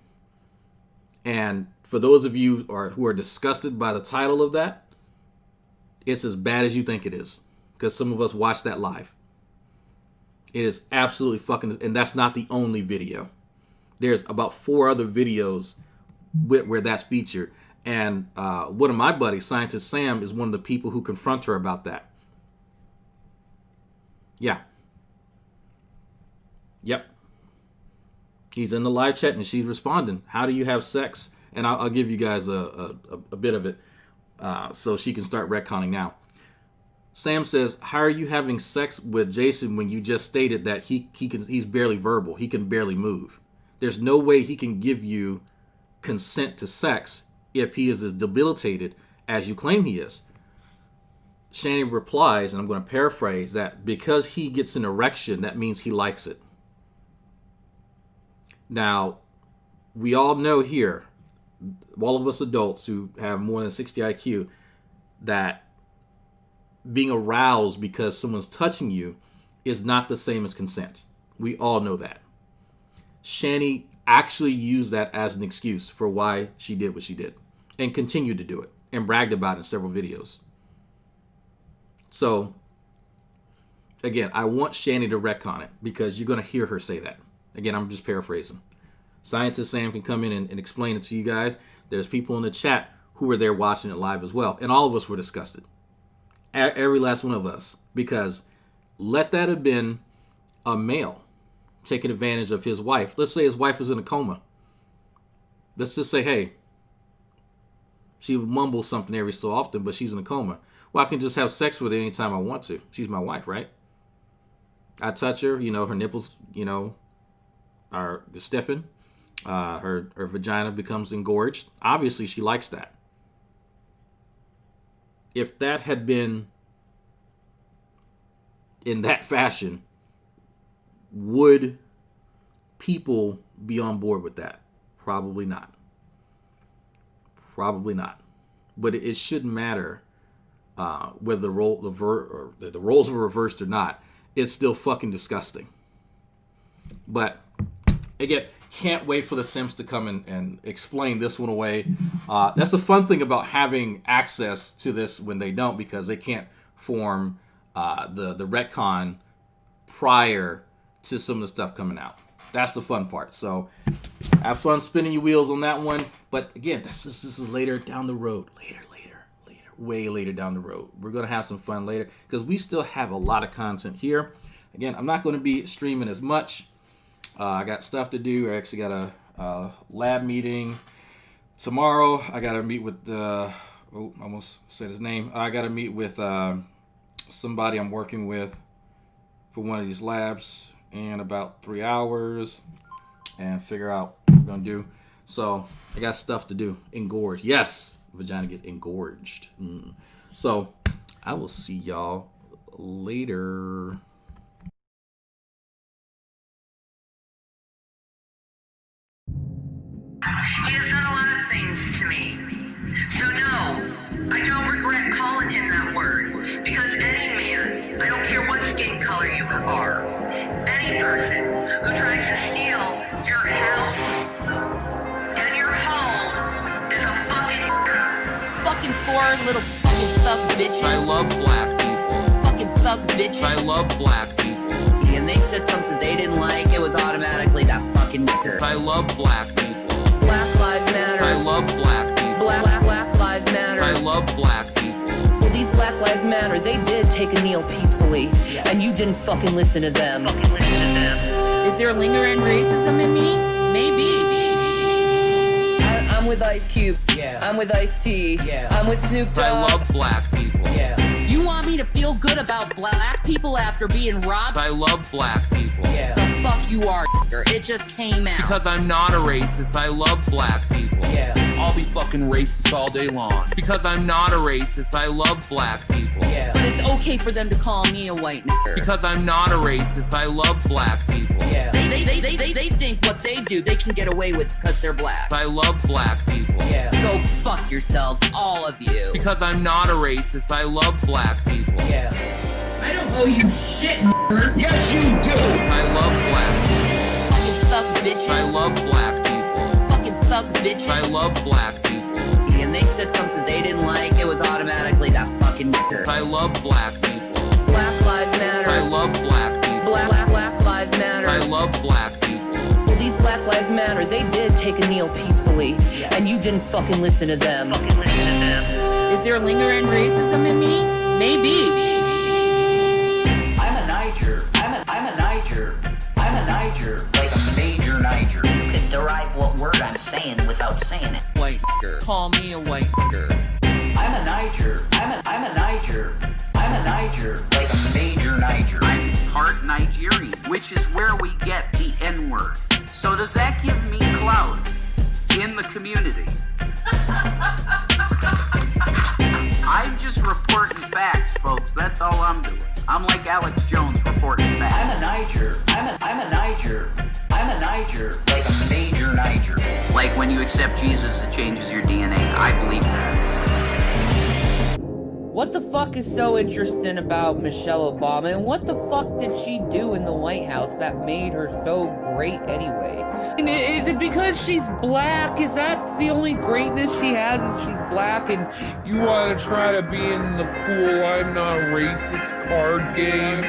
And for those of you who are disgusted by the title of that, it's as bad as you think it is, because some of us watched that live. It is absolutely fucking, and that's not the only video. There's about 4 other videos where that's featured. And one of my buddies, Scientist Sam, is one of the people who confront her about that. Yeah. Yep. He's in the live chat and she's responding. How do you have sex? And I'll give you guys a bit of it so she can start retconning now. Sam says, how are you having sex with Jason when you just stated that he's barely verbal? He can barely move. There's no way he can give you consent to sex if he is as debilitated as you claim he is. Shanny replies, and I'm going to paraphrase, that because he gets an erection, that means he likes it. Now, we all know here, all of us adults who have more than 60 IQ, that being aroused because someone's touching you is not the same as consent. We all know that. Shanny actually used that as an excuse for why she did what she did, and continued to do it, and bragged about it in several videos. So, again, I want Shanny to retcon it, because you're going to hear her say that. Again, I'm just paraphrasing. Scientist Sam can come in and explain it to you guys. There's people in the chat who were there watching it live as well, and all of us were disgusted. Every last one of us. Because let that have been a male taking advantage of his wife. Let's say his wife is in a coma. Let's just say, hey, she mumbles something every so often, but she's in a coma. Well, I can just have sex with her anytime I want to. She's my wife, right? I touch her, her nipples, are stiffen. Her vagina becomes engorged. Obviously, she likes that. If that had been in that fashion, would people be on board with that? Probably not. Probably not. But it shouldn't matter whether the roles were reversed or not. It's still fucking disgusting. But again, can't wait for the Sims to come and explain this one away. That's the fun thing about having access to this when they don't, because they can't form the retcon prior to some of the stuff coming out. That's the fun part. So have fun spinning your wheels on that one. But again, this is later down the road. Later. Way later down the road. We're going to have some fun later, because we still have a lot of content here. Again, I'm not going to be streaming as much. I got stuff to do. I actually got a lab meeting tomorrow. I got to meet with I almost said his name. I got to meet with somebody I'm working with for one of these labs in about 3 hours and figure out what we're going to do. So I got stuff to do. Engorged. Yes, vagina gets engorged. So I will see y'all later. He has done a lot of things to me. So no, I don't regret calling him that word. Because any man, I don't care what skin color you are, any person who tries to steal your house and your home is a fucking Fucking 4 little fucking thug bitches. I love black people. Fucking thug bitches. I love black people. And they said something they didn't like, it was automatically that fucking nigger. I love black people. Black Lives Matter. I love black people. Black Lives Matter. I love black people. Well, these Black Lives Matter, they did take a kneel peacefully, and you didn't fucking listen to them. Is there lingering racism in me? Maybe. I'm with with Ice Cube. Yeah. I'm with Ice-T. Yeah. I'm with Snoop Dogg. I love black people. Yeah. You want me to feel good about black people after being robbed? I love black people. Yeah. The fuck you are, it just came out. Because I'm not a racist, I love black people. Yeah. I'll be fucking racist all day long. Because I'm not a racist, I love black people. Yeah. But it's okay for them to call me a white nigger. Because I'm not a racist, I love black people. Yeah. They think what they do, they can get away with because they're black. I love black people. Yeah. Go fuck yourselves, all of you. Because I'm not a racist, I love black people. Yeah. I don't owe you shit, nigger. Yes, you do. I love black people. Fucking thug bitches. I love black people. Fucking thug bitches. I love black people. And they said something they didn't like, it was automatically that fucking nigger. I love black people. Black Lives Matter. I love black people. Black Lives Matter. I love black people. Well, these Black Lives Matter, they did take a kneel peacefully, and you didn't fucking listen to them. Is there lingering racism in me? Maybe. I'm a Niger. I'm a Niger. Like a major Niger. You could derive what word I'm saying without saying it. White nigger. Call me a white nigger. I'm a Niger. I'm a Niger. Like a major Niger. I'm part Nigerian, which is where we get the N-word. So does that give me clout in the community? I'm just reporting facts, folks. That's all I'm doing. I'm like Alex Jones reporting facts. I'm a Niger. Like a major Niger. Like when you accept Jesus, it changes your DNA. I believe that. What the fuck is so interesting about Michelle Obama, and what the fuck did she do in the White House that made her so great anyway? And is it because she's black? Is that the only greatness she has, is she's black, and you want to try to be in the cool, I'm not racist card game?